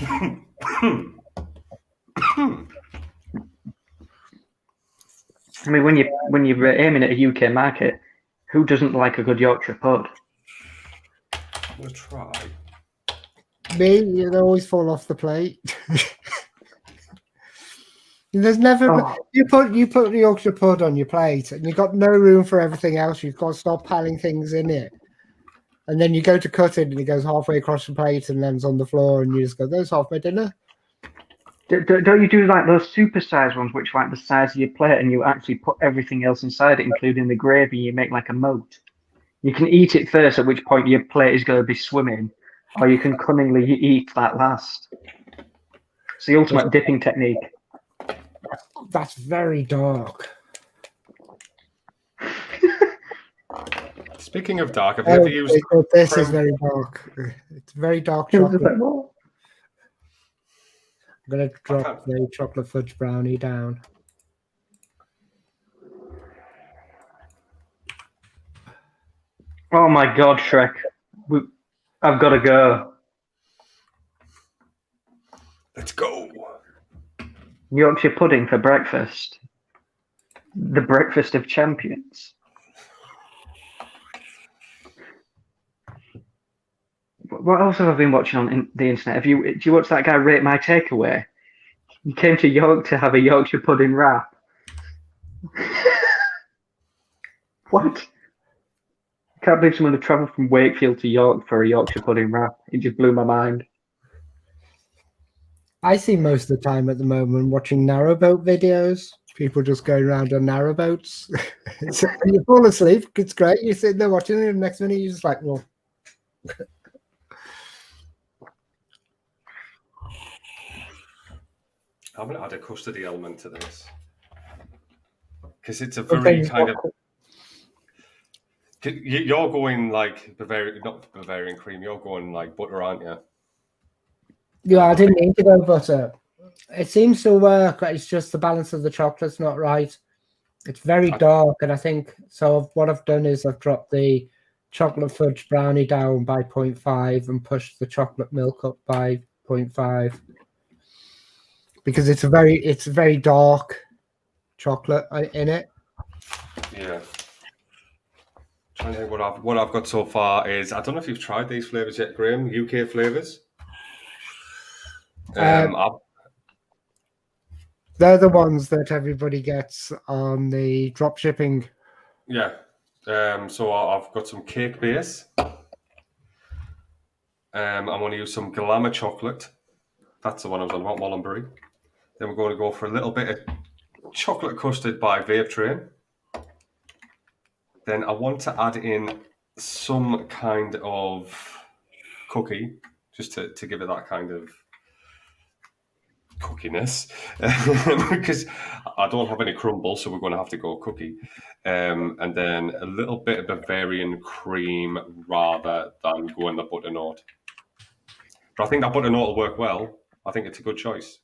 I mean, when you're aiming at a UK market, who doesn't like a good Yorkshire pud? We'll try. Me, they always fall off the plate. There's never you put the Yorkshire pud on your plate, and you've got no room for everything else. You've got to start piling things in it, and then you go to cut it, and it goes halfway across the plate and lands on the floor, and you just go, "There's half my dinner." Don't you do like those super-sized ones, which like the size of your plate, and you actually put everything else inside it, including the gravy? You make like a moat. You can eat it first, at which point your plate is going to be swimming, or you can cunningly eat that last. It's the ultimate dipping technique. That's very dark. Speaking of dark, have you ever used this is very dark. It's very dark chocolate. I'm going to drop the chocolate fudge brownie down. Oh my God, Shrek. I've got to go. Let's go. Yorkshire pudding for breakfast. The breakfast of champions. What else have I been watching on the internet? Do you watch that guy Rate My Takeaway? He came to York to have a Yorkshire pudding wrap. What? I can't believe someone would travel from Wakefield to York for a Yorkshire pudding wrap. It just blew my mind. I see most of the time at the moment watching narrowboat videos. People just going around on narrowboats. You fall asleep. It's great. You're sitting there watching it, and the next minute you're just like, well. I'm going to add a custody element to this. Because it's a very kind of... You're going like not Bavarian cream, you're going like butter, aren't you? Yeah, I didn't need to go butter. It seems to work. It's just the balance of the chocolate's not right. It's very dark, and I think so. What I've done is I've dropped the chocolate fudge brownie down by 0.5 and pushed the chocolate milk up by 0.5 because it's a very dark chocolate in it. Yeah. Trying to think what I've got so far is I don't know if you've tried these flavors yet, Graham. UK flavors. They're the ones that everybody gets on the drop shipping. Yeah. So I've got some cake base. I'm going to use some glamour chocolate. That's the one I was on about, Wallenbury. Then we're going to go for a little bit of chocolate custard by Vape Train. Then I want to add in some kind of cookie, just to give it that kind of cookiness. Because I don't have any crumble, so we're going to have to go cookie. And then a little bit of Bavarian cream rather than going the butternut. But I think that butternut will work well. I think it's a good choice.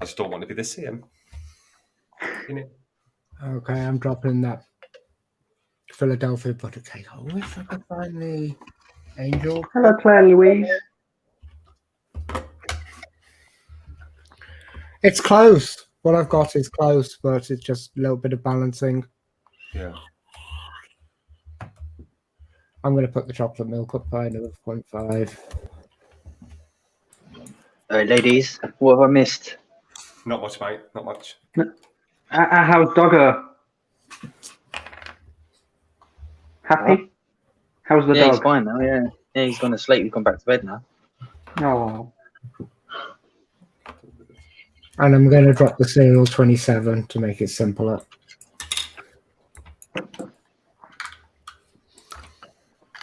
I just don't want to be the same. Okay, I'm dropping that Philadelphia butter cake. I wish I could find the angel. Hello, Claire Louise. It's close. What I've got is close, but it's just a little bit of balancing. Yeah. I'm going to put the chocolate milk up by another 0.5. All right, ladies, what have I missed? Not much, mate. Not much. How's Doggo? Happy? What? How's the Yeah, dog? he's fine now. Yeah, he's gone to sleep. He's gone back to bed now. Oh. And I'm going to drop the cereal 27 to make it simpler.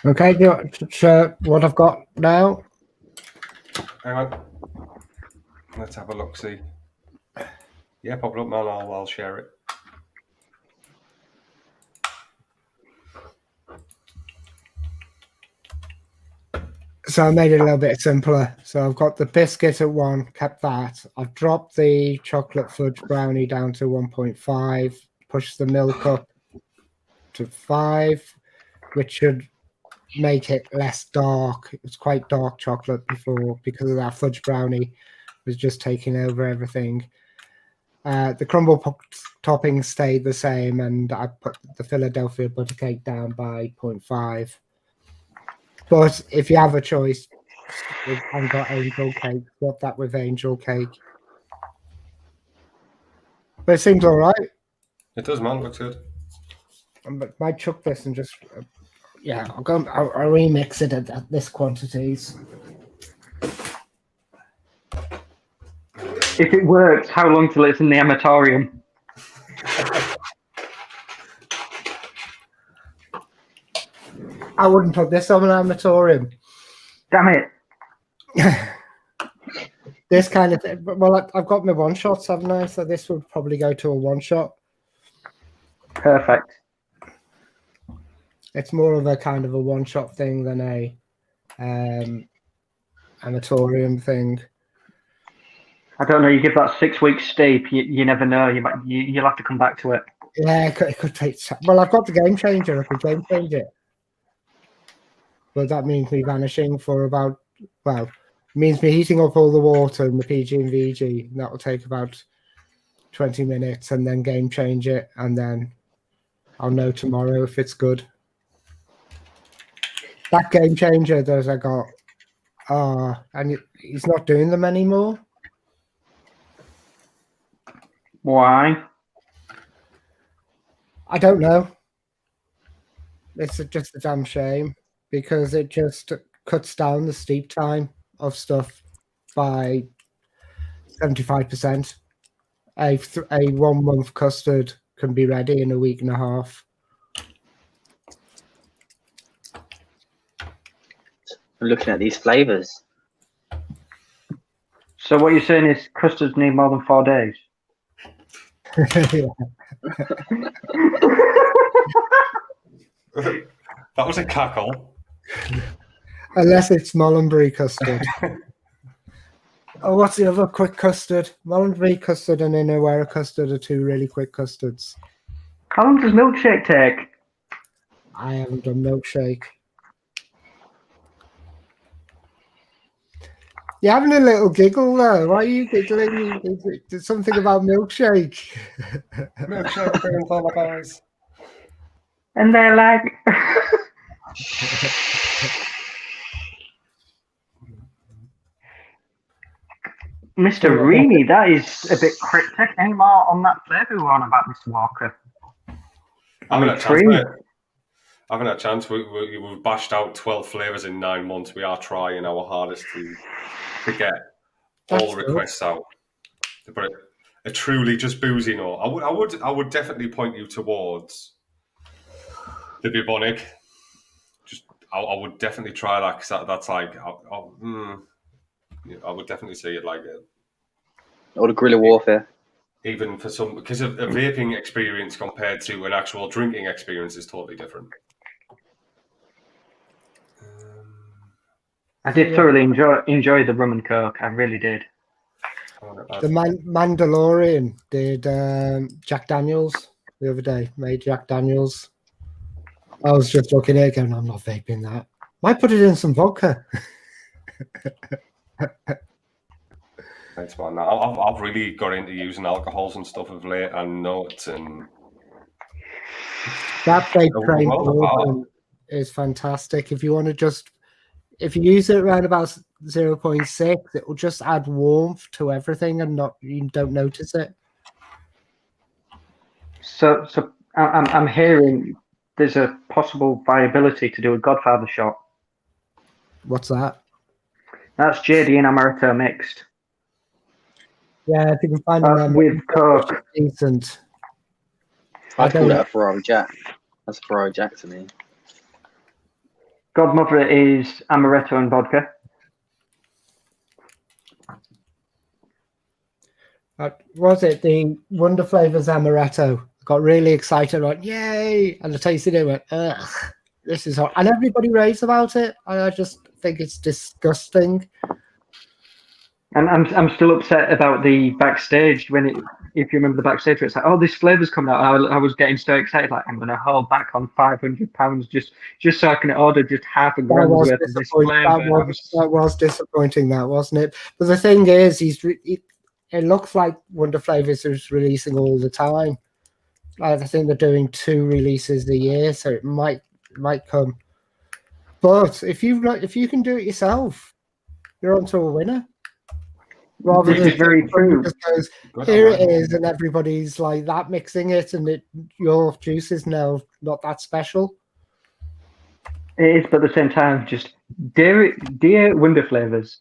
Okay, do you want to share what I've got now? Hang on. Let's have a look, see. Yeah, pop it up, man. I'll share it. So I made it a little bit simpler. So I've got the biscuit at 1, kept that. I've dropped the chocolate fudge brownie down to 1.5, pushed the milk up to 5, which should make it less dark. It was quite dark chocolate before because of that fudge brownie was just taking over everything. The crumble topping stayed the same, and I put the Philadelphia butter cake down by 0.5. But if you have a choice, I've got angel cake. Swap that with angel cake. But it seems all right. It does, man. Looks good. I might chuck this and just, yeah, I'll remix it at this quantities. If it works, how long till it's in the amatorium? I wouldn't put this on an amatorium. Damn it. This kind of thing. Well, I've got my one shots, haven't I? So this would probably go to a one shot. Perfect. It's more of a kind of a one shot thing than a amatorium thing. I don't know. You give that 6 weeks steep, you never know. You'll have to come back to it. Yeah, it could take. Well, I've got the game changer. I could game change it, but that means me vanishing for about. Well, means me heating up all the water in the PG and VG. And that will take about 20 minutes, and then game change it, and then I'll know tomorrow if it's good. That game changer that I got, and he's not doing them anymore. Why? I don't know. It's just a damn shame because it just cuts down the steep time of stuff by 75%. A 1 month custard can be ready in a week and a half. I'm looking at these flavors. So what you're saying is custards need more than 4 days? Yeah. That was a cackle. Unless it's Mullenbury custard. Oh, what's the other quick custard? Mullenbury custard and Inawera custard are 2 really quick custards. How long does milkshake take? I haven't done milkshake. You're having a little giggle there. Why are you giggling? Is it something about milkshake? Milkshake brings all my guys. And they're like... Mr. Reamy, that is a bit cryptic. Any more on that flavour we want about, Mr. Walker? I haven't had a chance, mate. I haven't had a chance. We've bashed out 12 flavours in 9 months. We are trying our hardest to get all requests out. But a truly just boozy note. I would definitely point you towards the bubonic. I would definitely try that because that's like I would definitely say you'd like it. Or the guerrilla warfare. Even for some, because a vaping experience compared to an actual drinking experience is totally different. I did thoroughly enjoy the rum and coke. I really did. The Mandalorian did Jack Daniels the other day. Made Jack Daniels. I was just looking at it going, I'm not vaping that. Might put it in some vodka. Thanks, man. I've really got into using alcohols and stuff of late, and notes and That vape train bourbon is fantastic. If you want to if you use it around about 0.6, it will just add warmth to everything, and you don't notice it. So I'm hearing there's a possible viability to do a Godfather shot. What's that? That's JD and Amaretto mixed. Yeah, if you can find them with Coke. Decent. I'd call that a Ferrari Jack. That's a Ferrari Jack to me. Godmother is Amaretto and vodka. Was it the Wonder Flavors Amaretto? Got really excited, like, yay! And I tasted it and went, ugh, this is hot. And everybody raves about it. I just think it's disgusting. And I'm still upset about the backstage if you remember the backstage, where it's like, oh, this flavour's coming out. I was getting so excited, like I'm going to hold back on £500 just so I can order just half a grand's worth of this flavour. That was disappointing, that wasn't it? But the thing is, it looks like Wonder Flavors is releasing all the time. I think they're doing 2 releases a year, so it might come. But if you can do it yourself, you're onto a winner. Rather than very true. Just goes, here it is, and everybody's like that mixing it, and your juice is now not that special. It is, but at the same time, just dear Wonder Flavors,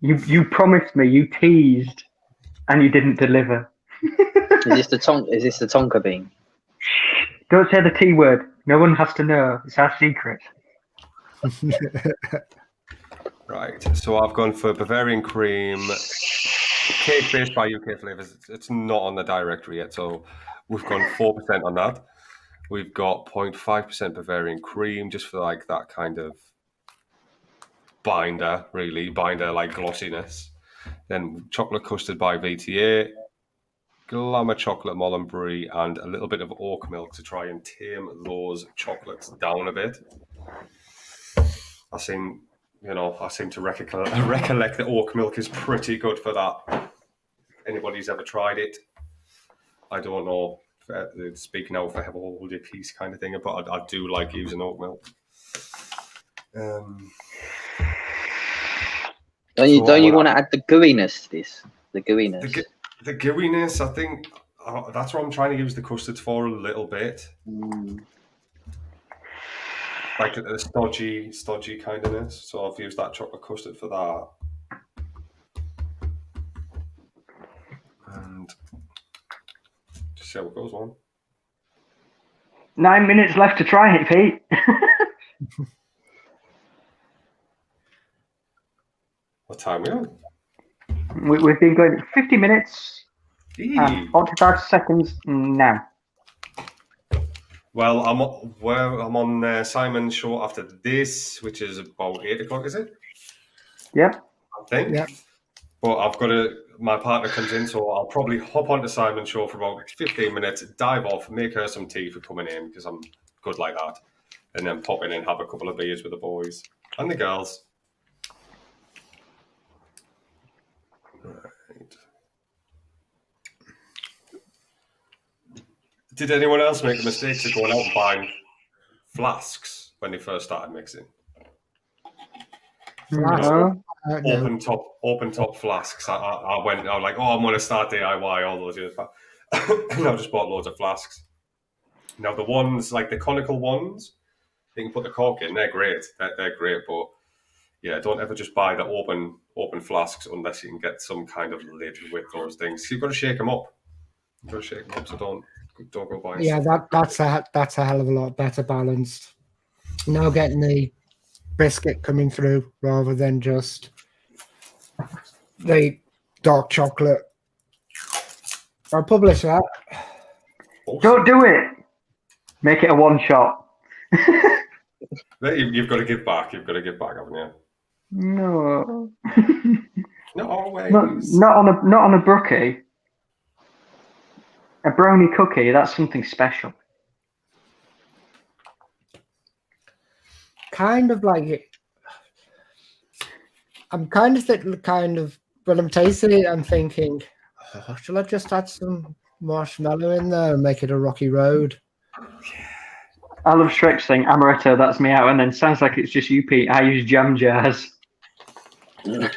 you promised me, you teased, and you didn't deliver. Is this the Tonka bean? Don't say the T word. No one has to know. It's our secret. Right, so I've gone for Bavarian cream, cake based by UK Flavors. It's not on the directory yet, so we've gone 4% on that. We've got 0.5% Bavarian cream, just for like that kind of binder like glossiness. Then chocolate custard by VTA, Glamour chocolate Molenbeek, and a little bit of oat milk to try and tame those chocolates down a bit. I seem to recollect that oat milk is pretty good for that. Anybody's ever tried it? I don't know. Speaking out for have a hold your piece kind of thing, but I do like using oat milk. Don't you want to add the gooiness to this? The gooiness. The gooiness, I think that's what I'm trying to use the custards for a little bit. Like the stodgy kindness. So I've used that chocolate custard for that. And just see how it goes on. 9 minutes left to try it, Pete. What time are we on? We've been going 50 minutes and 45 seconds now. Well, I'm on Simon's show after this, which is about 8 o'clock, is it? Yep. I think. Yep. But my partner comes in, so I'll probably hop onto Simon's show for about 15 minutes, dive off, make her some tea for coming in, because I'm good like that, and then pop in and have a couple of beers with the boys and the girls. Right. Did anyone else make the mistake of going out and buying flasks when they first started mixing? No. Open top flasks. I was like, I'm going to start DIY all those years back. And I just bought loads of flasks. Now the ones, like the conical ones, you can put the cork in. They're great. They're great, but yeah, don't ever just buy the open flasks unless you can get some kind of lid with those things. You've got to shake them up. So don't go buying. Yeah, that's a hell of a lot better balanced. Now getting the biscuit coming through rather than just the dark chocolate. I'll publish that. Awesome. Don't do it. Make it a one shot. You've got to give back. You've got to give back, haven't you? No. Not always. Not on a brookie. A brownie cookie, that's something special. Kind of like it. I'm kind of when I'm tasting it, I'm thinking, oh, shall I just add some marshmallow in there and make it a rocky road? I love Shrek's thing, amaretto, that's me out, and then sounds like it's just you, Pete. I use jam jars. Is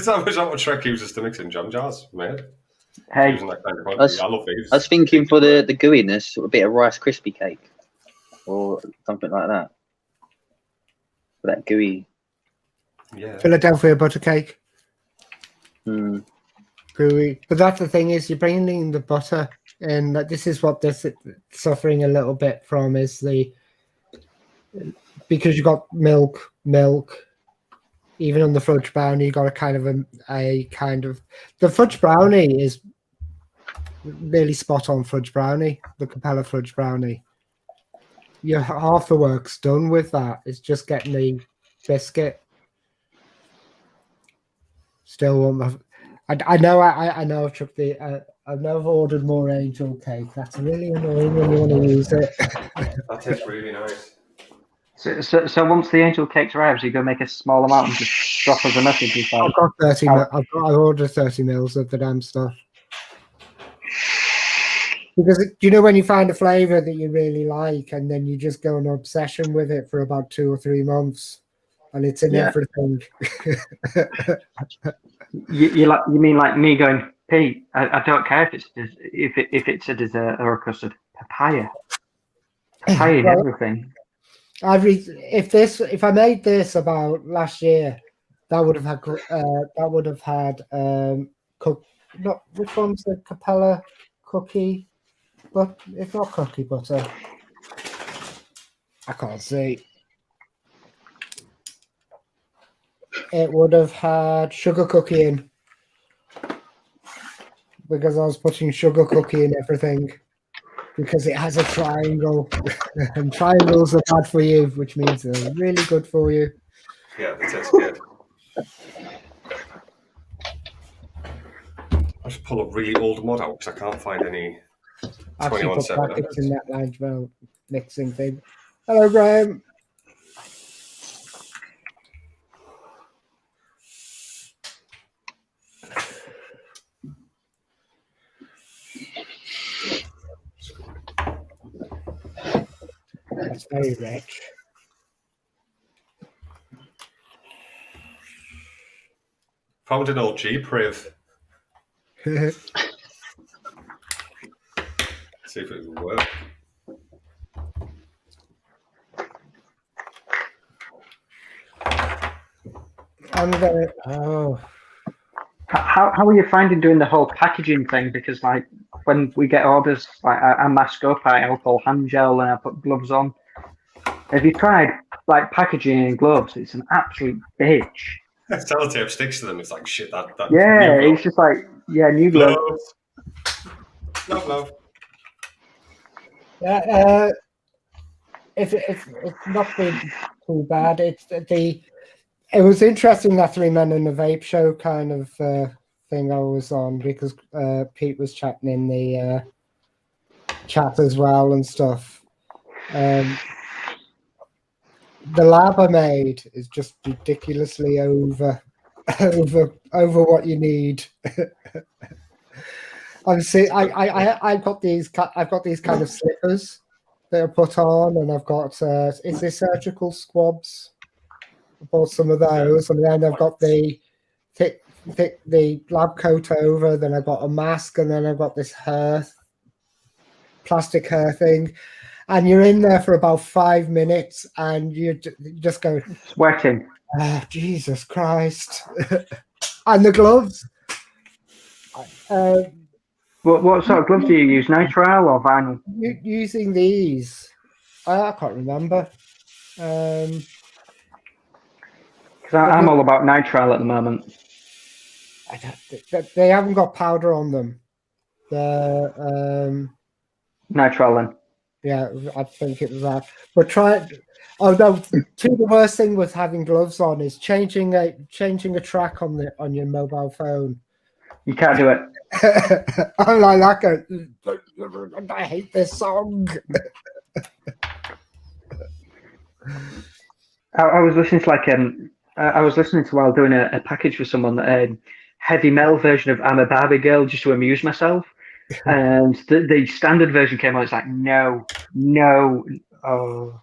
that what Shrek uses to mix in jam jars, mate? Hey, Using that kind of quantity. I love these. I was thinking for the gooiness, a bit of Rice Krispie cake or something like that. For that gooey. Yeah. Philadelphia butter cake. Mm. Gooey. But that's the thing is, you're bringing in the butter, and this is what this is suffering a little bit from is because you got milk. Even on the fudge brownie, you got a kind of the fudge brownie is really spot on fudge brownie, the Capella fudge brownie. Half the work's done with that. It's just getting the biscuit. Still want my. I know I've took the. I've never ordered more angel cake. That's really annoying when you want to use it. That tastes really nice. So once the angel cake arrives, you go make a small amount and just drop us a message. I've got 30. I've ordered 30 mils of the damn stuff. Because you know when you find a flavor that you really like, and then you just go on an obsession with it for about 2 or 3 months, and it's in everything. You mean like me going, Pete? I don't care if it's a dessert or a custard. Papaya in everything. If I made this about last year, that would have had which one's the Capella cookie? But it's not cookie butter. I can't see. It would have had sugar cookie in, because I was putting sugar cookie in everything, because it has a triangle, and triangles are bad for you, which means they're really good for you. Yeah, that tastes good. I should pull a really old mod out because I can't find any 21/7. Packets in that large mixing thing. Hello, Graham. That's very rich. Found an old Jeep Riv. See if it will work. I'm gonna. Oh. How are you finding doing the whole packaging thing? Because like when we get orders, like I mask up, I alcohol hand gel, and I put gloves on. Have you tried like packaging in gloves? It's an absolute bitch. Sellotape sticks to them. It's like shit. That yeah, it's just like new gloves. No glove. Yeah, it's not been too bad. It was interesting that 3 Men in a Vape show kind of thing I was on, because Pete was chatting in the chat as well and stuff. The lab I made is just ridiculously over what you need. I've got these kind of slippers that are put on, and I've got is this surgical squabs? I bought some of those, and then I've got the thick the lab coat over, then I've got a mask, and then I've got this plastic hair thing. And you're in there for about 5 minutes, and you just go sweating. Oh, Jesus Christ! And the gloves. What sort of gloves do you use? Nitrile or vinyl? Using these, I can't remember. Because I'm all about nitrile at the moment. They haven't got powder on them. The nitrile then. Yeah, I think it was that. But try. Oh no! The worst thing with having gloves on is changing a track on your mobile phone. You can't do it. I'm like that. I hate this song. I was listening to I was listening to while doing a package for someone, heavy metal version of "I'm a Barbie Girl" just to amuse myself, and the standard version came on. It's like no, oh,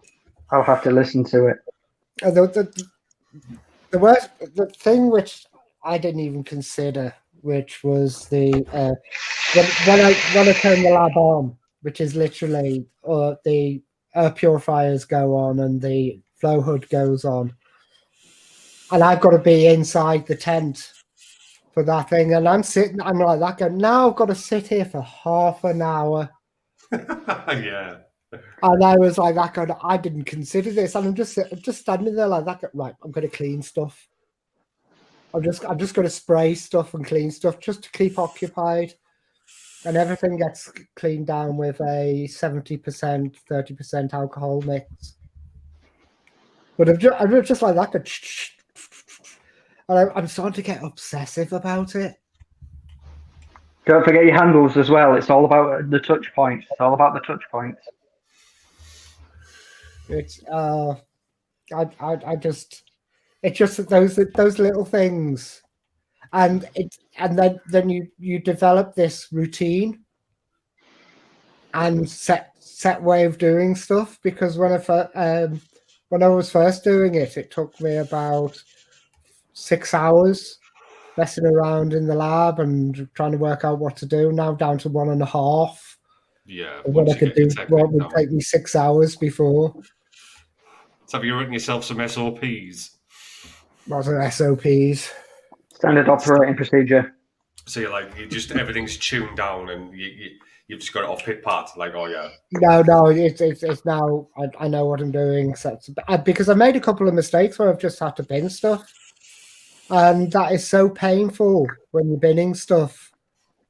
I'll have to listen to it. The worst, the thing which I didn't even consider, which was the when I turn the lab on, which is literally the air purifiers go on and the flow hood goes on, and I've got to be inside the tent for that thing, and I'm like that going, now I've got to sit here for half an hour. Yeah. And I was like that going, I didn't consider this, and I'm just standing there like that. Right, I'm going to clean stuff. I'm just going to spray stuff and clean stuff just to keep occupied, and everything gets cleaned down with a 70%, 30% alcohol mix. But I'm just like that, and I'm starting to get obsessive about it. Don't forget your handles as well. It's all about the touch points. It's all about the touch points. It's it's just those little things, and then you develop this routine and set way of doing stuff. Because when I was first doing it, it took me about 6 hours messing around in the lab and trying to work out what to do. Now down to 1.5. Yeah. What I could do, what would take me 6 hours before. So have you written yourself some SOPs? What are SOPs? Standard operating procedure. So you just everything's tuned down and you've just got it off hit part. Like, oh yeah. No, it's now I know what I'm doing. So because I made a couple of mistakes where I've just had to bin stuff, and that is so painful when you're binning stuff.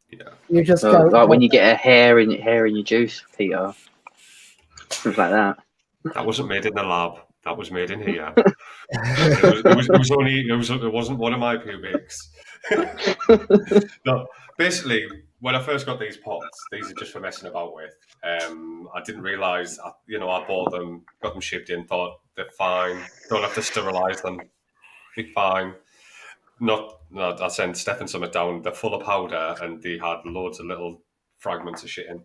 Yeah. You just go like when you get a hair in your juice, Peter. Things like that. That wasn't made in the lab. That was made in here. It wasn't one of my pubics. No, basically, when I first got these pots, these are just for messing about with. I didn't realise, I bought them, got them shipped in, thought they're fine. Don't have to sterilise them. Be fine. I sent Stefan some down. They're full of powder and they had loads of little fragments of shit in.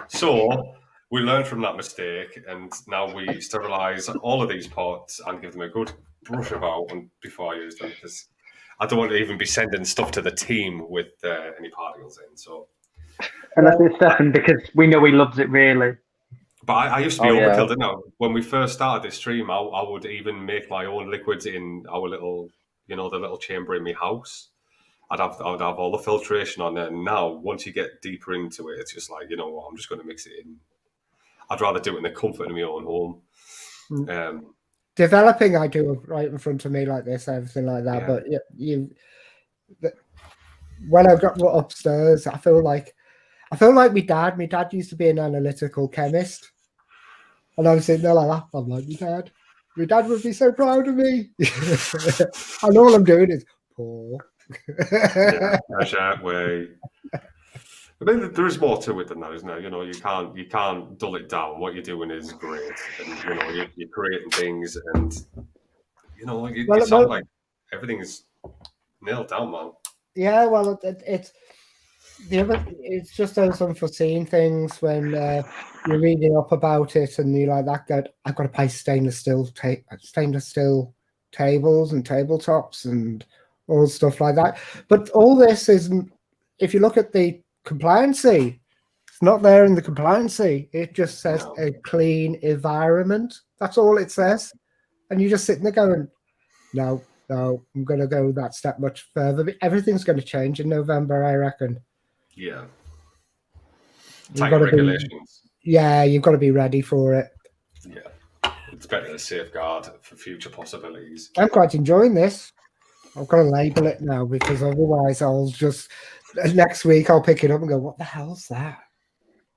So we learned from that mistake, and now we sterilise all of these pots and give them a good brush about before I use them, because I don't want to even be sending stuff to the team with any particles in. So, and that's it, Stefan, because we know he loves it really. But I used to be overkill, didn't I? When we first started this stream, I would even make my own liquids in our little, the little chamber in my house. I would have all the filtration on it. And now, once you get deeper into it, it's just like, you know what, I'm just going to mix it in. I'd rather do it in the comfort of my own home. Developing, I do right in front of me like this, everything like that. Yeah. But when I got upstairs, I feel like my dad. My dad used to be an analytical chemist, and I was sitting there like that. I'm like, my dad. My dad would be so proud of me. And all I'm doing is pour. Yeah, way. I mean, there is more to it than that, isn't there? You can't dull it down. What you're doing is great, and you're creating things, and it sounds like everything is nailed down, man. Yeah, well, it's just those unforeseen things when you're reading up about it, and you're like that. I've got to buy stainless steel tables and tabletops and all stuff like that. But all this isn't. If you look at the compliancy, it's not there in the compliancy. It just says a clean environment. That's all it says, and you're just sitting there going, "No, I'm going to go that step much further." Everything's going to change in November, I reckon. Yeah. Tight regulations. You've got to be ready for it. Yeah. It's better to safeguard for future possibilities. I'm quite enjoying this. I've got to label it now, because otherwise I'll just next week I'll pick it up and go, "What the hell's that?"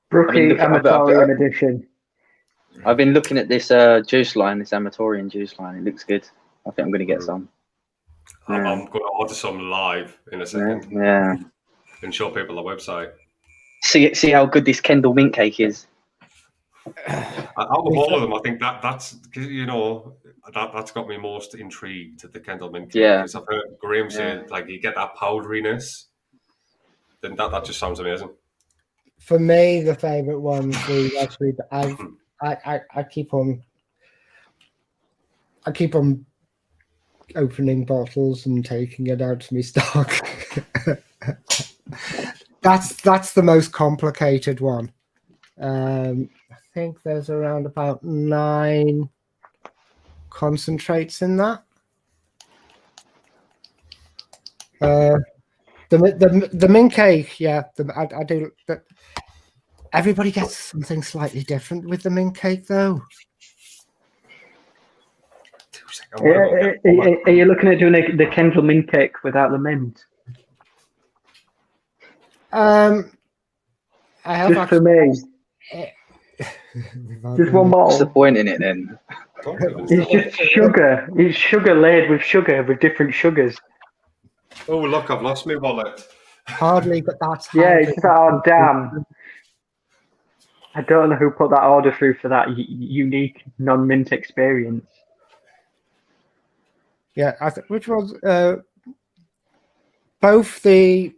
Brookie looking- I've- Amatorium Edition. I've been looking at this juice line, this Amatorian juice line. It looks good. I think I'm going to get some. I'm going to order some live in a second. Yeah. And show people the website. See how good this Kendall mint cake is. Out of all of them, I think that's got me most intrigued, the Kendall mint cake. Yeah. Because I've heard Graham say like you get that powderiness. Then that just sounds amazing. For me, the favourite ones is actually I keep on opening bottles and taking it out to me stock. That's the most complicated one. I think there's around about 9 concentrates in that. The mint cake, yeah, I do. Everybody gets something slightly different with the mint cake, though. Are you looking at doing the Kendall mint cake without the mint? I have just for me. Just one bottle. What's the point in it then? It's just sugar. It's sugar laid with sugar with different sugars. Oh look, I've lost my wallet. Hardly, but that's it's just oh damn. I don't know who put that order through for that unique non-mint experience. Yeah, which was both the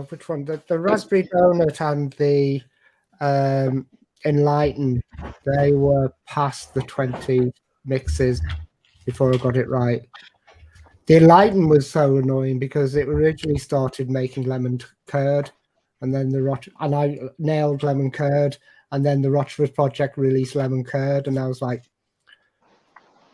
which one? The raspberry donut and the enlightened. They were past the 20 mixes before I got it right. The enlightened was so annoying because it originally started making lemon curd, and then and I nailed lemon curd, and then the Rochford Project released lemon curd, and I was like,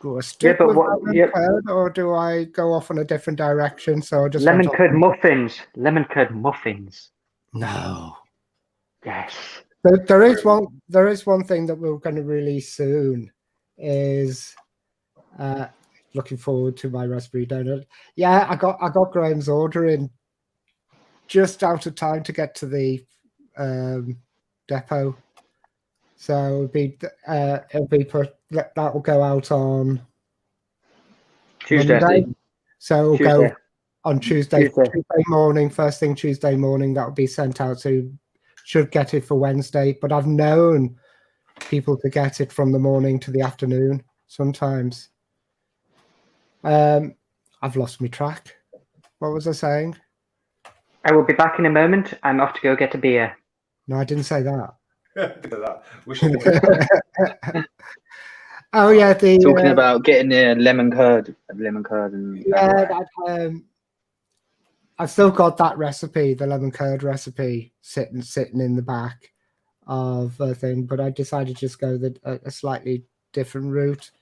do I stick with lemon curd or do I go off on a different direction? So I just lemon curd muffins. Lemon curd muffins. No. Yes. There is one thing that we're going to release soon. Is looking forward to my raspberry donut. Yeah, I got Graham's order in just out of time to get to the depot. So it'll be that will go out on Tuesday. Monday. So it'll go on Tuesday morning, first thing Tuesday morning. That'll be sent out. So should get it for Wednesday. But I've known people to get it from the morning to the afternoon sometimes. I've lost my track. What was I saying? I will be back in a moment. I'm off to go get a beer. No, I didn't say that. Oh yeah, talking about getting the lemon curd, and I've still got that recipe, the lemon curd recipe, sitting in the back of a thing, but I decided to just go a slightly different route.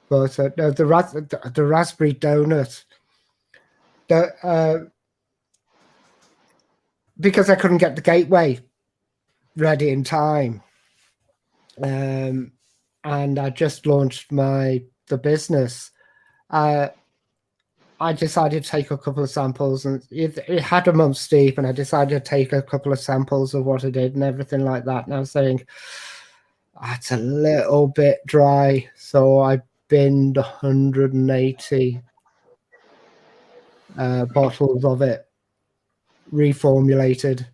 But no, the raspberry donut, because I couldn't get the gateway ready in time, and I just launched the business. I decided to take a couple of samples, and it had a month steep, and I decided to take a couple of samples of what I did and everything like that. And I was saying, it's a little bit dry, so I binned 180 bottles of it, reformulated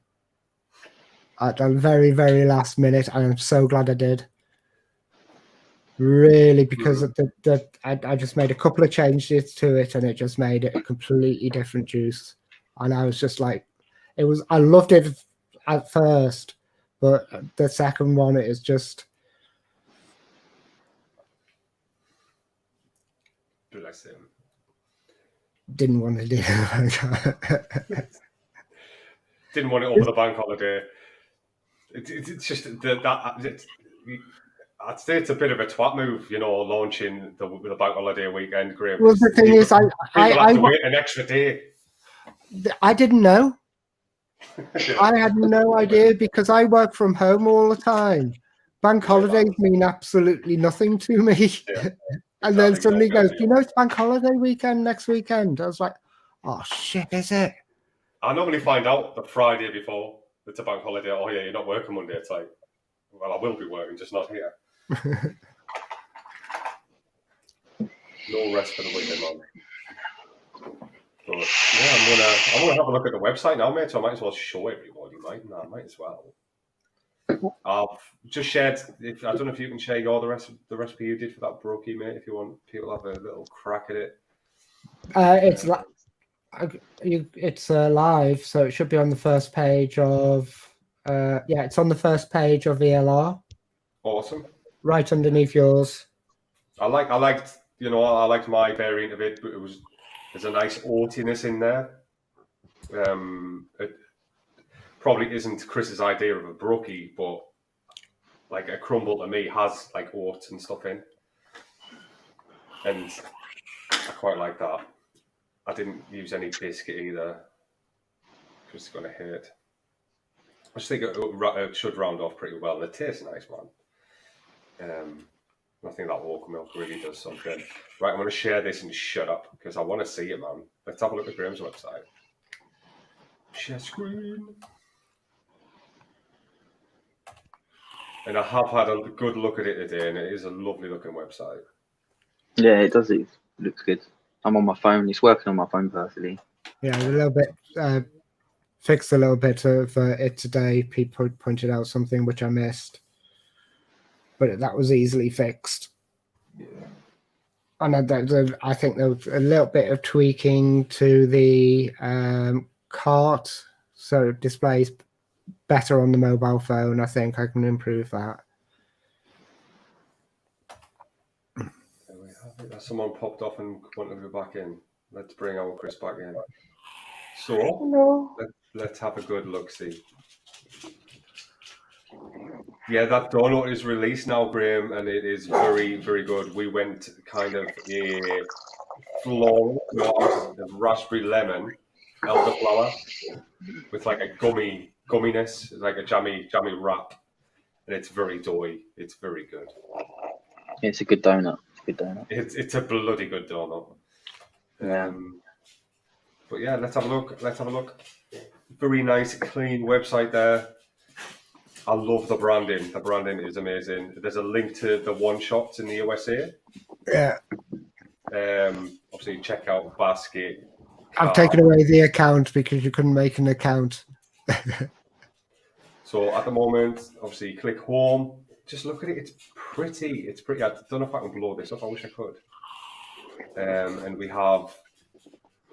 at the very, very last minute, and I'm so glad I did. Really, because I just made a couple of changes to it, and it just made it a completely different juice. And I was just like, I loved it at first, but the second one, it is just. Bless him. Didn't want to do it. Didn't want it over the bank holiday. It's just that. I'd say it's a bit of a twat move, launching the bank holiday weekend. Graham. Well, the thing is, I have to wait an extra day. I didn't know. I had no idea because I work from home all the time. Bank holidays mean absolutely nothing to me. Yeah. And then suddenly goes, do you know it's bank holiday weekend next weekend? I was like, oh shit, is it? I normally find out the Friday before. It's a bank holiday. Oh yeah, you're not working Monday. It's like, well, I will be working, just not here. No rest for the weekend, man. But yeah, I'm gonna have a look at the website now, mate. So I might as well show everybody, mate. No, I might as well. I've just shared. I don't know if you can share the recipe you did for that brookie, mate. If you want people to have a little crack at it. It's live, so it should be on the first page of. It's on the first page of ELR. Awesome. Right underneath yours. I liked my variant of it, but there's a nice oatiness in there. It probably isn't Chris's idea of a brookie, but like a crumble to me has like oats and stuff in, and I quite like that. I didn't use any biscuit either. Chris is going to hate. I just think it should round off pretty well. The taste nice, man. I think that local milk really does something. Right, I'm going to share this and shut up because I want to see it, man. Let's have a look at Graham's website. Share screen. And I have had a good look at it today, and it is a lovely looking website. Yeah, it does. It looks good. I'm on my phone. It's working on my phone perfectly. Yeah, a little bit fixed a little bit of it today. People pointed out something which I missed, but that was easily fixed. Yeah. And I think there was a little bit of tweaking to the cart, so it displays better on the mobile phone. I think I can improve that. Someone popped off and wanted to go back in. Let's bring our Chris back in. So, let's have a good look, see. Yeah, that donut is released now, Graham, and it is very, very good. We went kind of a floral, raspberry lemon, elderflower, with like a gumminess, like a jammy wrap, and it's very doughy. It's very good. It's a good donut. It's a bloody good donut. Yeah. But yeah, let's have a look. Very nice, clean website there. I love the branding. The branding is amazing. There's a link to the one shots in the USA. Yeah. Obviously, check out basket. I've taken away the account because you couldn't make an account. So at the moment, obviously, click home. Just look at it. It's pretty. I don't know if I can blow this up. I wish I could. And we have.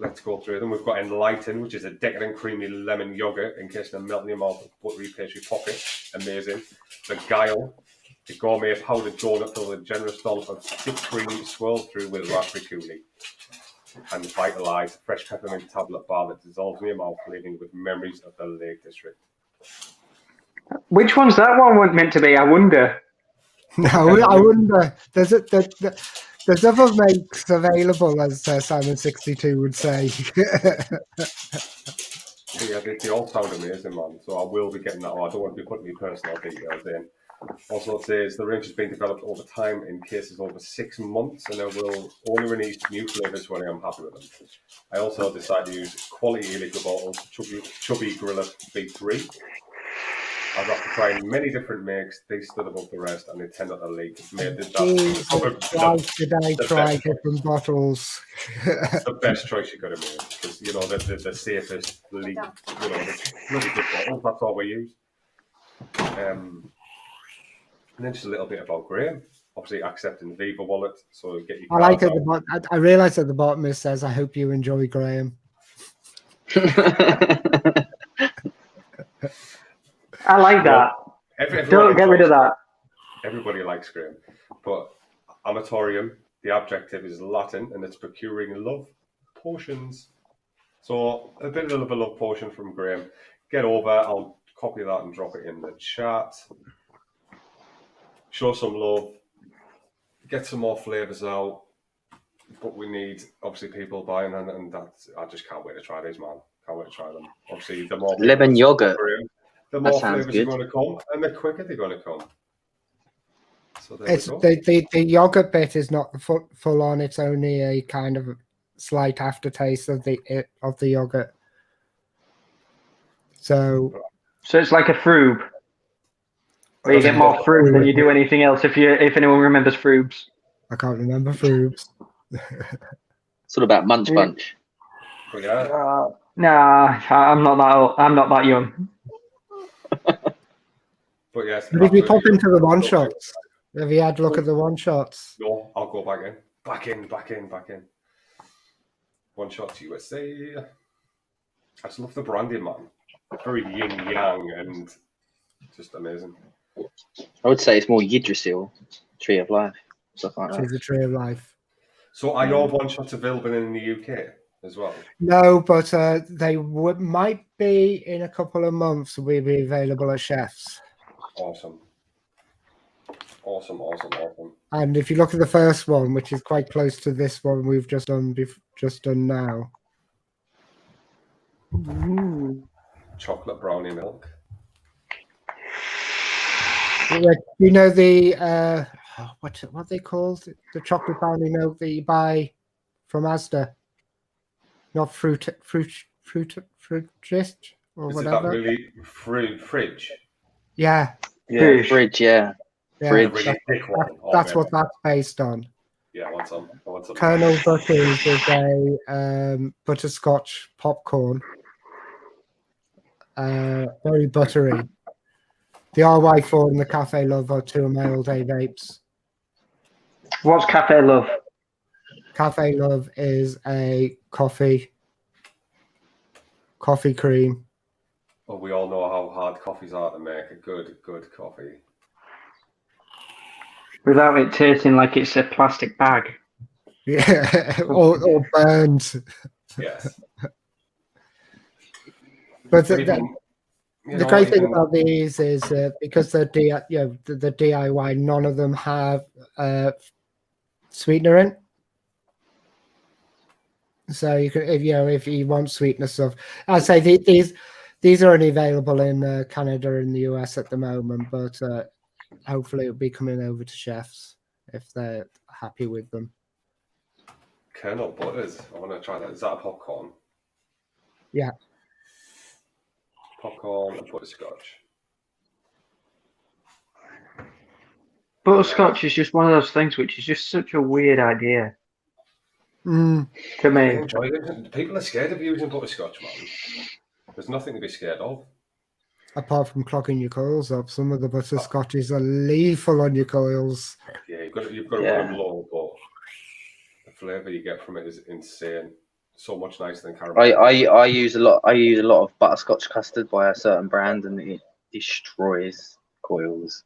Let's go through them. We've got Enlighten, which is a decadent creamy lemon yogurt encased in a melting your mouth buttery pastry pocket. Amazing. The Guile, the gourmet powdered donut filled with a generous dollop of thick cream swirled through with raspberry coulis. And Vitalize, fresh peppermint tablet bar that dissolves in your mouth, leaving with memories of the Lake District. Which one's that one meant to be? I wonder. No, I wonder. There's other makes available, as Simon62 would say. Yeah, they all sound amazing, man. So I will be getting that. I don't want to be putting my personal details in. Also, it says the range has been developed over time in cases over 6 months, and I will only release new flavors when I am happy with them. I also decided to use quality eliquid bottles, Chubby Gorilla V3. I've got to try many different makes. They stood above the rest, and they tend not to leak. Why should I try different bottles? It's the best choice you could have made, because the safest leak. The really good bottles. That's all we use. And then just a little bit about Graham. Obviously, accepting Viva Wallet, so get your. I like it. I realise at the bottom it says, "I hope you enjoy Graham." I like that. Don't get rid of that. Everybody likes Graham. But amatorium, the adjective is Latin, and it's procuring love potions. So a bit of a love potion from Graham. Get over. I'll copy that and drop it in the chat. Show some love. Get some more flavours out. But we need, obviously, people buying, and that's, I just can't wait to try these, man. Can't wait to try them. Obviously, the more lemon yogurt. The more flavours are going to come, and the quicker they're going to come. So the yogurt bit is not full on. It's only a kind of slight aftertaste of the yogurt. So So it's like a froob, where you get more froob than you do anything else. If anyone remembers froobs. I can't remember froobs. It's all about Munch Bunch. But yeah. Nah, I'm not that old. I'm not that young. But yes. But if you pop into the one shots, have you had a look at the one shots? No, I'll go back in. Back in. One shots USA. I just love the branding, man. Very yin yang and just amazing. I would say it's more Yggdrasil, Tree of Life, stuff like that. She's a Tree of Life. So are your one shots available in the UK as well? No, but they might be in a couple of months. Will be available at Chef's. Awesome. And if you look at the first one, which is quite close to this one we've just done now. Chocolate brownie milk. You know the what they called the chocolate brownie milk that you buy from Asda, not fruit gist or Is whatever. that really fridge? Yeah, Fridge, yeah. Really thick one. That's what that's based on. Yeah, I want some. Colonel Butters is a butterscotch popcorn. Very buttery. The RY4 and the Cafe Love are two of my all-day vapes. What's Cafe Love? Cafe Love is a coffee cream. Well, we all know how hard coffees are to make a good coffee. Without it tasting like it's a plastic bag. Yeah, or burned. Yes. But the great thing about these is because they're the DIY, none of them have sweetener in. So you can, if you want sweetness stuff, I'd say these are only available in Canada and the US at the moment, but hopefully it'll be coming over to Chef's if they're happy with them. Colonel Butters. I want to try that. Is that a popcorn? Yeah. Popcorn and butterscotch. Butterscotch is just one of those things which is just such a weird idea. To me. People are scared of using butterscotch, man. There's nothing to be scared of. Apart from clogging your coils up, some of the butterscotches are lethal on your coils. Yeah, you've got to put them low, but the flavour you get from it is insane. So much nicer than caramel. I use a lot of butterscotch custard by a certain brand, and it destroys coils.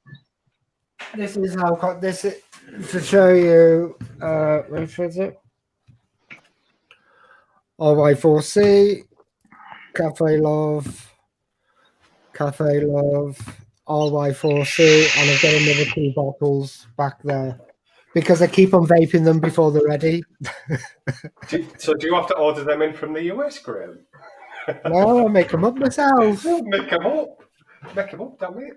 This is how this is to show you. Which is it? RY4C, Cafe Love, RY4C, and I've got another 2 bottles back there because I keep on vaping them before they're ready. So do you have to order them in from the US, Graham? No, I make them up myself. Make them up, damn it.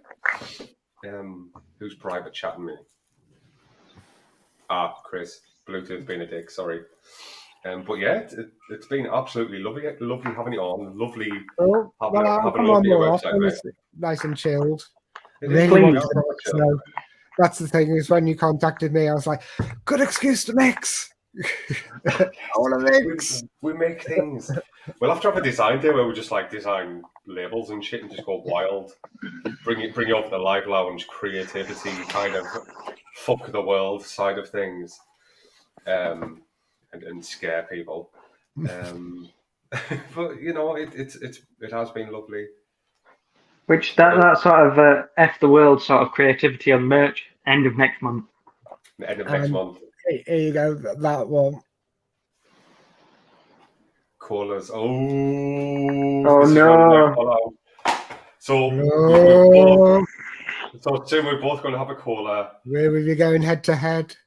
Who's private chatting me? Chris. Bluetooth being a dick, sorry. But yeah, it's been absolutely lovely having it on. Lovely having a look at your website, mate. Nice and chilled. Really so that's the thing, is when you contacted me, I was like, good excuse to mix. I want to mix. We make things. We'll have to have a design day where we just like design labels and shit and just go wild. Bring you over the live lounge creativity, kind of fuck the world side of things. And scare people, but it has been lovely. Which that sort of F the world sort of creativity on merch end of next month. End of next month. Here you go, that one. Colas. Oh no! So soon we're both going to have a cola. Where will you going head to head?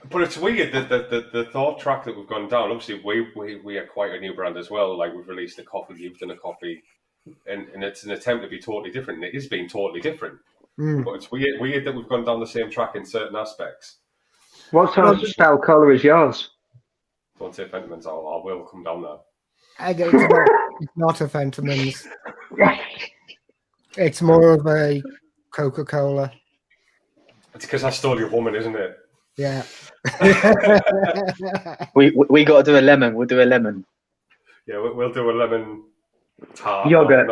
But it's weird that the thought track that we've gone down. Obviously, we are quite a new brand as well. Like, we've released a coffee, you've done a coffee, and it's an attempt to be totally different. And it is being totally different. But it's weird that we've gone down the same track in certain aspects. What sort of style colour is yours? Don't say Fentimans. I will come down there. It's not a Fentimans. It's more of a Coca-Cola. It's because I stole your woman, isn't it? Yeah. We got to do a lemon. We'll do a lemon. Yeah, we'll do a lemon tart. Yogurt.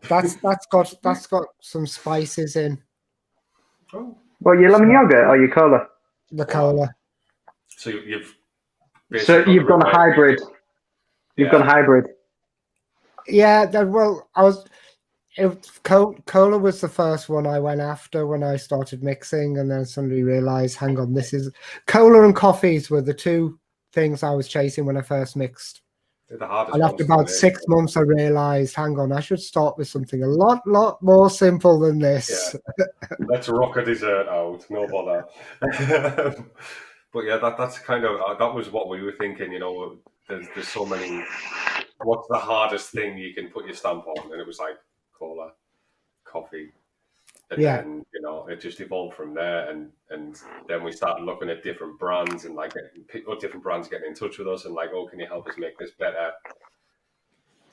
That's got some spices in Oh. Well, your lemon yogurt or your cola? the cola. So you've gone hybrid. You've gone hybrid. Yeah. Cola was the first one I went after when I started mixing, and then suddenly realized, hang on, cola and coffees were the two things I was chasing when I first mixed. They're the hardest And after about 6 months, I realized, hang on, I should start with something a lot more simple than this. Yeah. Let's rock a dessert out, no bother. But yeah, that's kind of that was what we were thinking. You know, there's so many. What's the hardest thing you can put your stamp on? And it was like cola, coffee, and then it just evolved from there. And then we started looking at different brands and like different brands getting in touch with us and like, oh, can you help us make this better?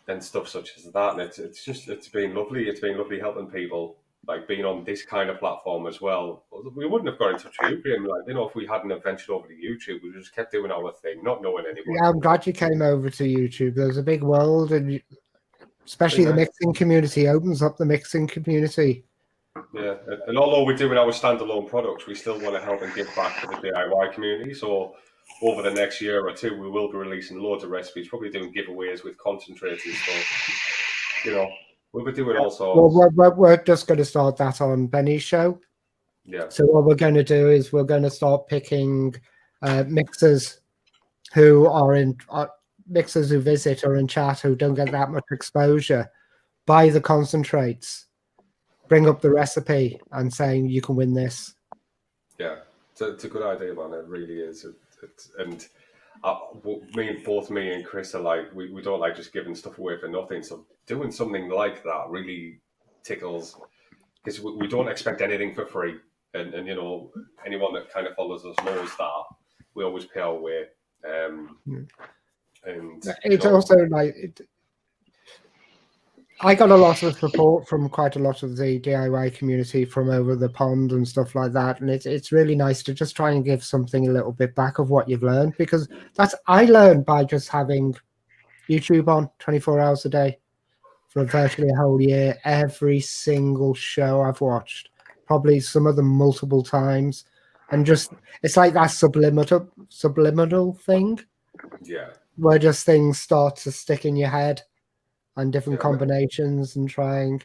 And stuff such as that. And it's been lovely. It's been lovely helping people. Like being on this kind of platform as well, we wouldn't have got in touch with you, Graham. Like, if we hadn't ventured over to YouTube, we just kept doing our thing, not knowing anybody. Yeah, I'm glad you came over to YouTube. There's a big world, and especially the mixing community opens up the mixing community. Yeah, and although we're doing our standalone products, we still want to help and give back to the DIY community. So over the next year or two, we will be releasing loads of recipes, probably doing giveaways with concentrators. So, we'll be doing all sorts. Well, we're just going to start that on Benny's show. Yeah. So what we're going to do is we're going to start picking mixers who mixers who visit or in chat who don't get that much exposure. Buy the concentrates, bring up the recipe, and saying you can win this. Yeah, it's a good idea, man. It really is. Both me and Chris are like, we don't like just giving stuff away for nothing. So doing something like that really tickles, because we don't expect anything for free. And anyone that kind of follows us knows that we always pay our way. And it's also like I got a lot of support from quite a lot of the DIY community from over the pond and stuff like that, and it's really nice to just try and give something a little bit back of what you've learned, because I learned by just having YouTube on 24 hours a day for virtually a whole year. Every single show I've watched, probably some of them multiple times, and just it's like that subliminal thing. Yeah, where just things start to stick in your head. And different combinations and trying.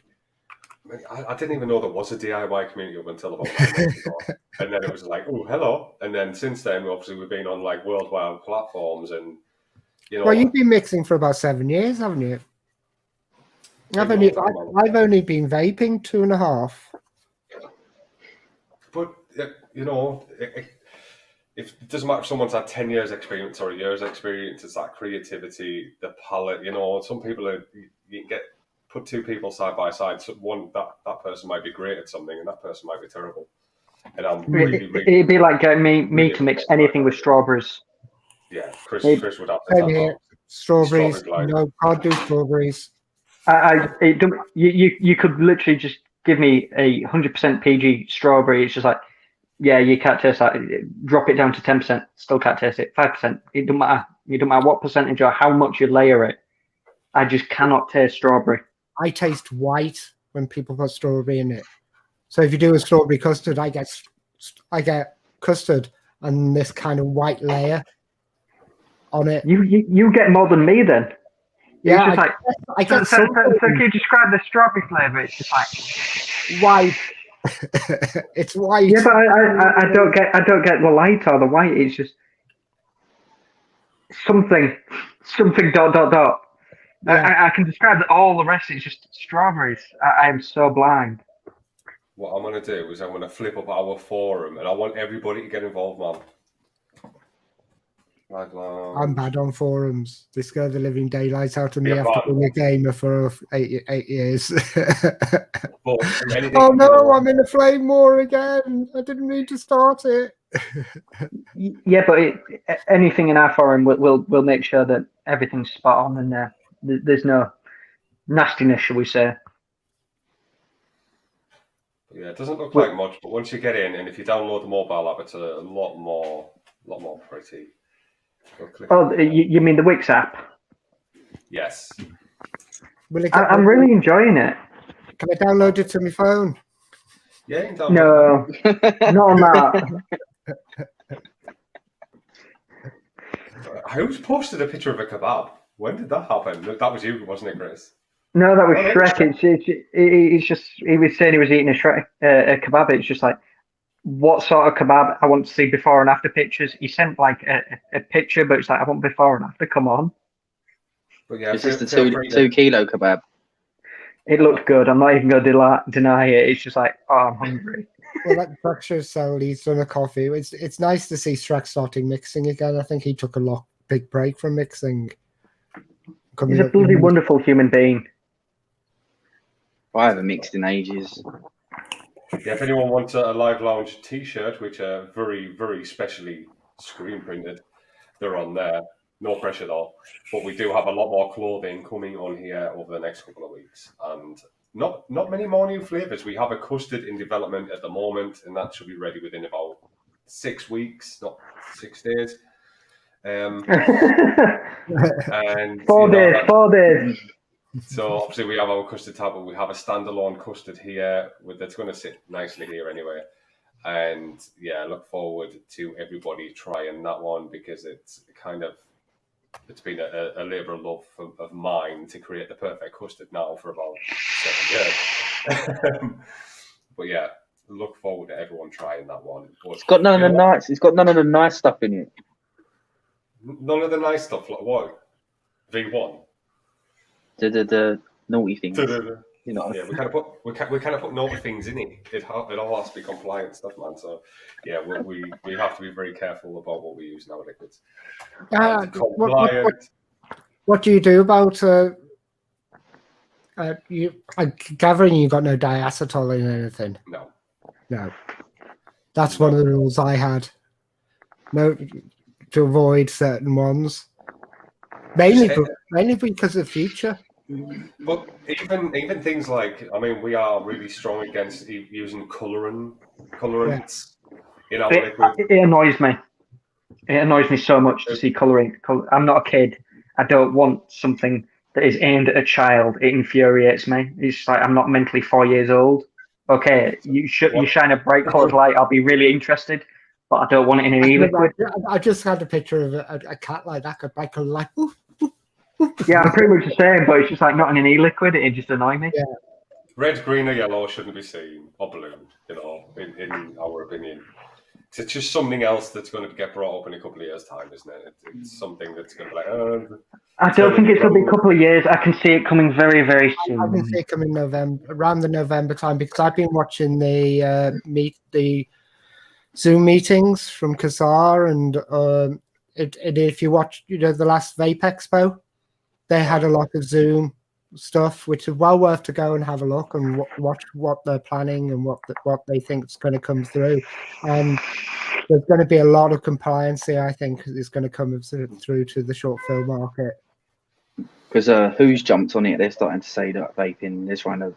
I didn't even know there was a DIY community up until about 5 months ago. And then it was like, oh, hello. And then since then, obviously, we've been on like worldwide platforms and, Well, you've been mixing for about 7 years, haven't you? I've only been vaping 2.5. But, if it doesn't matter if someone's had 10 years experience or a year's experience, it's that creativity, the palette. Some people you can put two people side by side. So that person might be great at something, and that person might be terrible. And I'm really it'd be like getting me to mix anything with strawberries. Yeah, Chris would have to. Strawberries. No, can't do strawberries. You could literally just give me a 100% PG strawberry. It's just like, yeah, you can't taste that. Drop it down to 10%, still can't taste it. 5%, it doesn't matter. It doesn't matter what percentage or how much you layer it. I just cannot taste strawberry. I taste white when people put strawberry in it. So if you do a strawberry custard, I get custard and this kind of white layer on it. You get more than me then. Yeah, I get so can you describe the strawberry flavour? It's just like white. It's white. Yeah, but I don't get the light or the white. It's just something. Dot. Yeah. I can describe all the rest. It's just strawberries. I am so blind. What I'm gonna do is I'm gonna flip up our forum, and I want everybody to get involved, man. I'm bad on forums. They scare the living daylights out of me after being a gamer for 8 years. Oh no, I'm in a flame war again. I didn't mean to start it. Yeah, but anything in our forum, we'll make sure that everything's spot on and there's no nastiness, shall we say. Yeah, it doesn't look like much, but once you get in, and if you download the mobile app, it's a lot more pretty. Oh, you mean the Wix app? Yes. I'm really enjoying it. Can I download it to my phone? Yeah, you can download it. No, not on that. Who's posted a picture of a kebab? When did that happen? That was you, wasn't it, Chris? No, that was Shrek. It's just, he was saying he was eating a kebab. It's just like, what sort of kebab? I want to see before and after pictures. He sent like a picture, but it's like, I want before and after. Come on. But yeah, it's just a 2 kilo kebab. It looked good. I'm not even going to deny it. It's just like, oh, I'm hungry. Well, that Berkshire so he's done a coffee. It's nice to see Shrek starting mixing again. I think he took a big break from mixing. He's a bloody wonderful human being. I haven't mixed in ages. Yeah, if anyone wants a Live Lounge t-shirt, which are very, very specially screen printed, they're on there. No pressure though. But we do have a lot more clothing coming on here over the next couple of weeks. And not many more new flavours. We have a custard in development at the moment, and that should be ready within about 6 weeks, not 6 days. And 4 days. So obviously we have our custard tab, but we have a standalone custard here that's going to sit nicely here anyway. And yeah, look forward to everybody trying that one, because it's been a labour of love of mine to create the perfect custard now for about 7 years. But yeah, look forward to everyone trying that one. But, it's got none of the nice. It's got none of the nice stuff in it. None of the nice stuff, like what? V1. The naughty things. You know. Yeah, we kind of put naughty things in it. It all has to be compliant stuff, man. So yeah, we have to be very careful about what we use in our liquids. What do you do about I'm gathering you got no diacetyl in anything? No. That's one of the rules I had. No, to avoid certain ones. Mainly because of future. But even things like, I mean, we are really strong against using colorants in our liquid. It annoys me. It annoys me so much to see colouring. I'm not a kid. I don't want something that is aimed at a child. It infuriates me. It's like, I'm not mentally 4 years old. Okay, you shine a bright coloured light, I'll be really interested, but I don't want it in an e-liquid. I just had a picture of a cat like that, a bright coloured light. Yeah, I'm pretty much the same, but it's just like not in an e-liquid. It just annoys me. Yeah. Red, green, or yellow shouldn't be seen, or blue, in our opinion. It's just something else that's going to get brought up in a couple of years' time, isn't it? It's something that's going to be like, I don't think it's going to be a couple of years. I can see it coming very, very soon. I can see it coming around the November time, because I've been watching the Zoom meetings from Kazar, and if you watch, the last Vape Expo, they had a lot of Zoom stuff, which is well worth to go and have a look and watch what they're planning and what they think is going to come through. And there's going to be a lot of compliancy, I think, is going to come through to the short film market. Because who's jumped on it? They're starting to say that vaping, they're trying to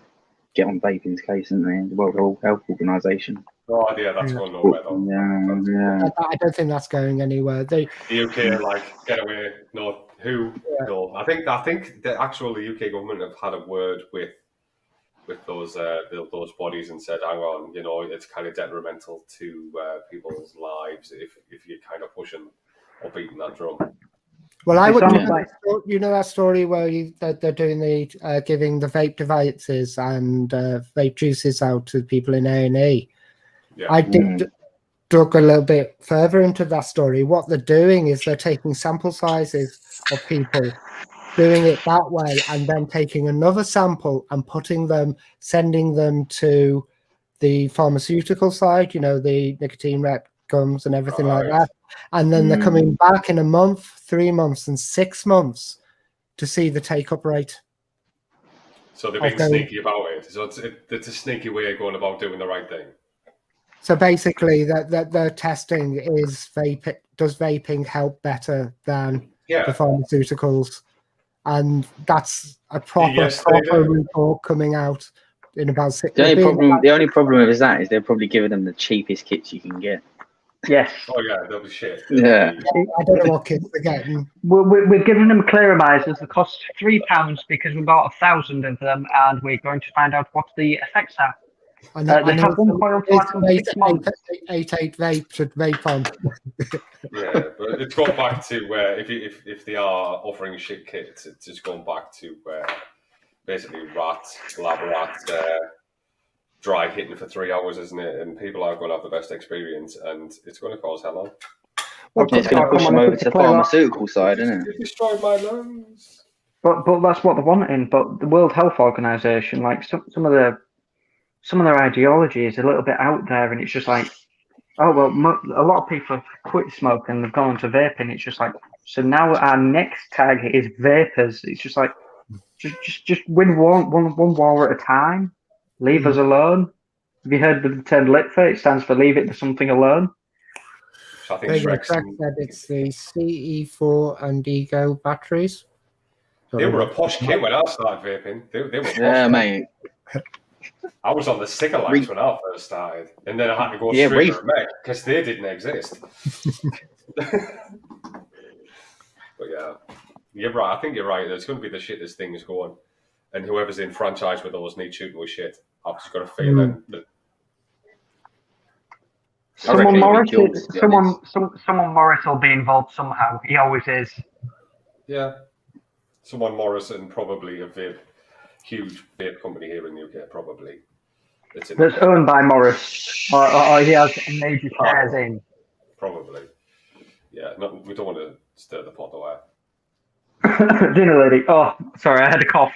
get on vaping's case, isn't they? The World Health Organization. Oh, yeah, that's going nowhere, though. Yeah. I don't think that's going anywhere. The UK are like, get away, no. Who? Yeah. No, I think the UK government have had a word with those bodies and said, hang on, it's kind of detrimental to people's lives if you're kind of pushing or beating that drum. Well, I would that story where they're doing giving the vape devices and vape juices out to people in A&E. Yeah. I did dug a little bit further into that story. What they're doing is they're taking sample sizes of people, doing it that way, and then taking another sample and sending them to the pharmaceutical side, the nicotine rep gums and everything like that. And then they're coming back in a month, 3 months, and 6 months to see the take-up rate. So they're being sneaky about it. So it's a sneaky way of going about doing the right thing. So basically, that their testing is does vaping help better than the pharmaceuticals? and that's a proper Yes, they do. report coming out in about 6 The only problem with that is they're probably giving them the cheapest kits you can get. Yes. Oh yeah, they'll be shit. Yeah. I don't know what kits they're getting. We're giving them clearomisers that cost £3 because we bought 1,000 of them, and we're going to find out what the effects are. And they have one coil to last them 6 months. 8 vape to vape on. Yeah, but it's gone back to where if they are offering shit kits, it's just gone back to where basically lab rats, dry hitting for 3 hours, isn't it? And people aren't going to have the best experience, and it's going to cause hell on. It's going to push them over to the pharmaceutical side, isn't it? It destroyed my lungs. But that's what they're wanting. But the World Health Organization, like some of their ideology is a little bit out there, and it's just like, oh well, a lot of people have quit smoking, they've gone to vaping. It's just like, so now our next target is vapors. It's just like, just win one war at a time. Leave us alone. Have you heard the term LITFA? It stands for leave it to something alone. So I think said it's the CE4 and Ego batteries. They were a posh kit when I started vaping. They were posh. Yeah, mate. I was on the sticker lights when I first started, and then I had to go straight to Rec because they didn't exist. But yeah, you're right. I think you're right. There's going to be the shittest things going, and whoever's in franchise with us needs shooting with shit. I've just got a feeling that someone Morris will be involved somehow. He always is. Yeah, someone Morris and probably a huge vape company here in the UK, probably. That's owned by Morris, or he has major shares in. Probably. Yeah, we don't want to stir the pot away. Dinner lady. Oh, sorry, I had a cough.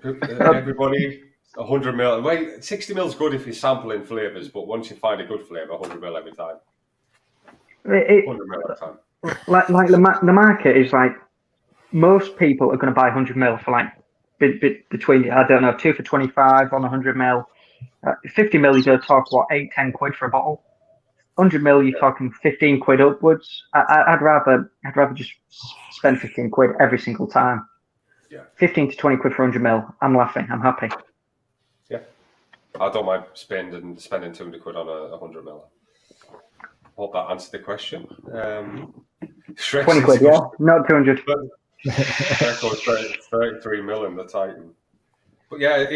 Everybody, 100 mil. Wait, 60 mil is good if you're sampling flavours, but once you find a good flavour, 100 mil every time. 100 mil every time. Like the market is like, most people are going to buy 100 mil for like between, I don't know, 2 for 25 on 100 mil. 50 mil, you're going to talk, what, 8-10 quid for a bottle? 100 mil, you're talking 15 quid upwards. I'd rather just spend 15 quid every single time. Yeah. 15 to 20 quid for 100 mil. I'm laughing. I'm happy. Yeah. I don't mind spending 200 quid on a 100 mil. Hope that answered the question. 20 quid, yeah? Not 200. 33 mil in the Titan. But yeah,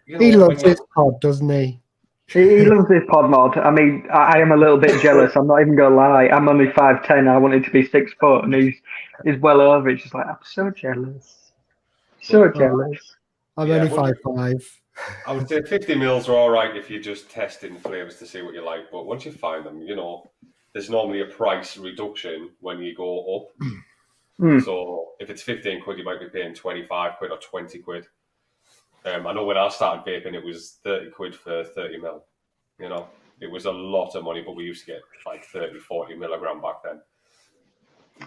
he loves his pod, doesn't he? He loves his pod mod. I mean, I am a little bit jealous. I'm not even going to lie. I'm only 5'10". I wanted to be 6 foot, and he's well over. It's just like, I'm so jealous. So jealous. I'm only 5'5". I would say 50 mils are all right if you're just testing flavours to see what you like. But once you find them, there's normally a price reduction when you go up. So if it's 15 quid, you might be paying 25 quid or 20 quid. I know when I started vaping, it was 30 quid for 30 mil. It was a lot of money, but we used to get like 30, 40 milligram back then.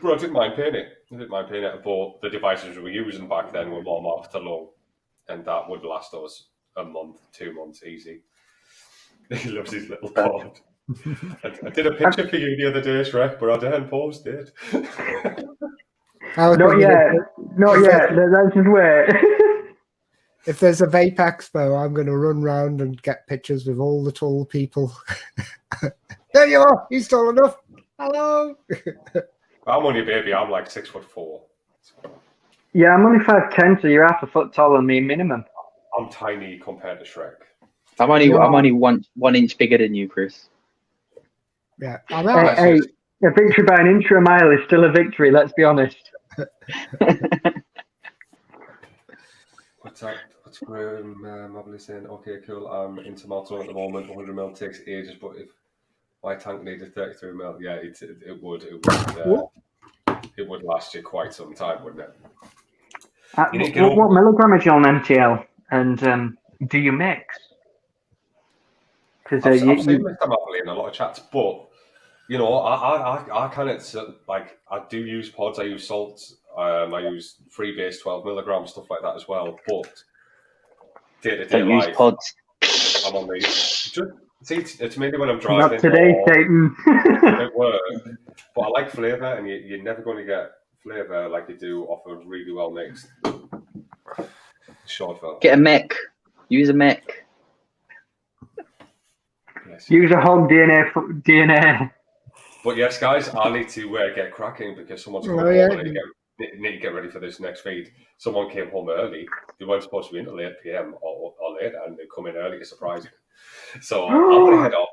But I didn't mind paying it. But the devices we were using back then were more marked to low, and that would last us a month, 2 months easy. He loves his little pod. I did a picture for you the other day, Shrek, but I didn't post it. Not yet. That's just where. If there's a vape expo, I'm going to run round and get pictures with all the tall people. There you are. He's tall enough. Hello. I'm only a baby. I'm like 6'4". Yeah, I'm only 5'10", so you're half a foot taller than me minimum. I'm tiny compared to Shrek. I'm only 1 inch bigger than you, Chris. Yeah. Hey, a victory by an inch or a mile is still a victory. Let's be honest. What's Graham Mobley saying? Okay, cool. I'm into Malton at the moment. 100 mil takes ages, but if my tank needed 33 mil, yeah, it would last you quite some time, wouldn't it? What milligram is you on MTL, and do you mix? Because I've seen Mr. Mobley in a lot of chats, but I kind of like, I do use pods. I use salts. I use freebase 12 milligrams, stuff like that as well. But day-to-day life, use pods. I'm on these. It's maybe when I'm driving. Not today, Satan. It works. But I like flavour, and you're never going to get flavour like you do off a really well mixed shortbread. Get a mech. Use a mech. Yes. Use a hog DNA. But yes, guys, I need to get cracking because someone's coming home. I need to get ready for this next feed. Someone came home early. They weren't supposed to be in until 8 p.m. or later, and they come in early to surprise me. So I'm going to head off.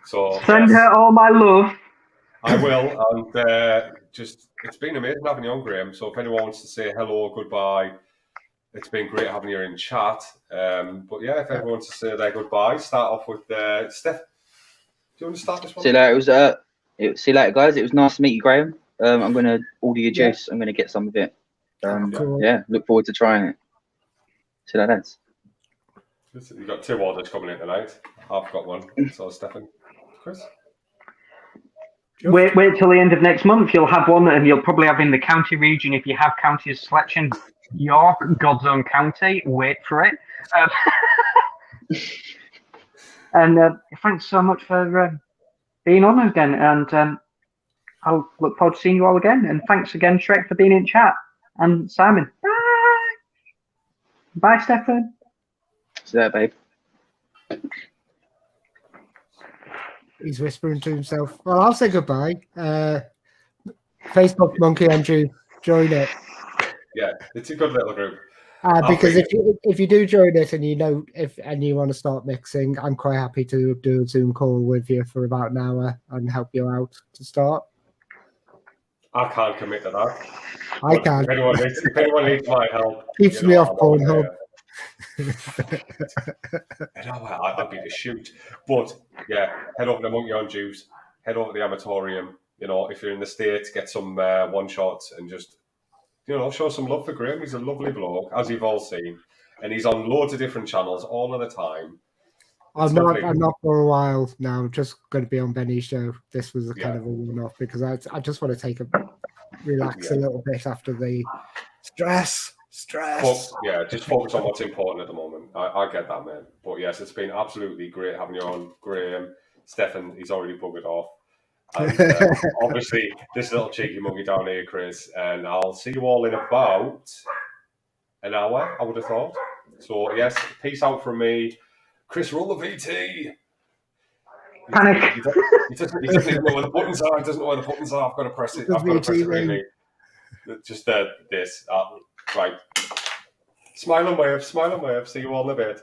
So Send her all my love. I will. And it's been amazing having you on, Graham. So if anyone wants to say hello, goodbye, it's been great having you in chat. But yeah, if everyone wants to say their goodbye, start off with Steph. Do you want to start this one? See you later, guys. It was nice to meet you, Graham. I'm going to order your juice. I'm going to get some of it. Cool. Yeah, look forward to trying it. See you later. You've got 2 orders coming in tonight. I've got one. So Stefan, Chris. Wait till the end of next month. You'll have one, and you'll probably have in the county region if you have county selection. York, God's own county. Wait for it. And thanks so much for being on again. And I'll look forward to seeing you all again. And thanks again, Shrek, for being in chat. And Simon. Bye. Bye, Stefan. See you later, babe. He's whispering to himself. Well, I'll say goodbye. Facebook Monkey Andrew, join it. Yeah, it's a good little group. Because if you do join it and you want to start mixing, I'm quite happy to do a Zoom call with you for about an hour and help you out to start. I can't commit to that. I can. If anyone needs my help, Keeps me off Pornhub. I'd be the shoot. But yeah, head over to Monkey on Juice, head over to the Amatorium. You know, if you're in the States, get some one shots and just, you know, show some love for Graham. He's a lovely bloke, as you've all seen. And he's on loads of different channels all of the time. I'm not for a while now. I'm just going to be on Benny's show. This was a kind of a one-off because I just want to relax a little bit after the stress. Just focus on what's important at the moment. I get that, man. But yes, it's been absolutely great having you on, Graham. Stefan, he's already buggered off. And obviously, this little cheeky monkey down here, Chris. And I'll see you all in about an hour, I would have thought. So yes, peace out from me. Chris, roll the VT. Panic. He doesn't even know where the buttons are. He doesn't know where the buttons are. I've got to press it. I've got to press it really. Just this. Right. Smile and wave. See you all in a bit.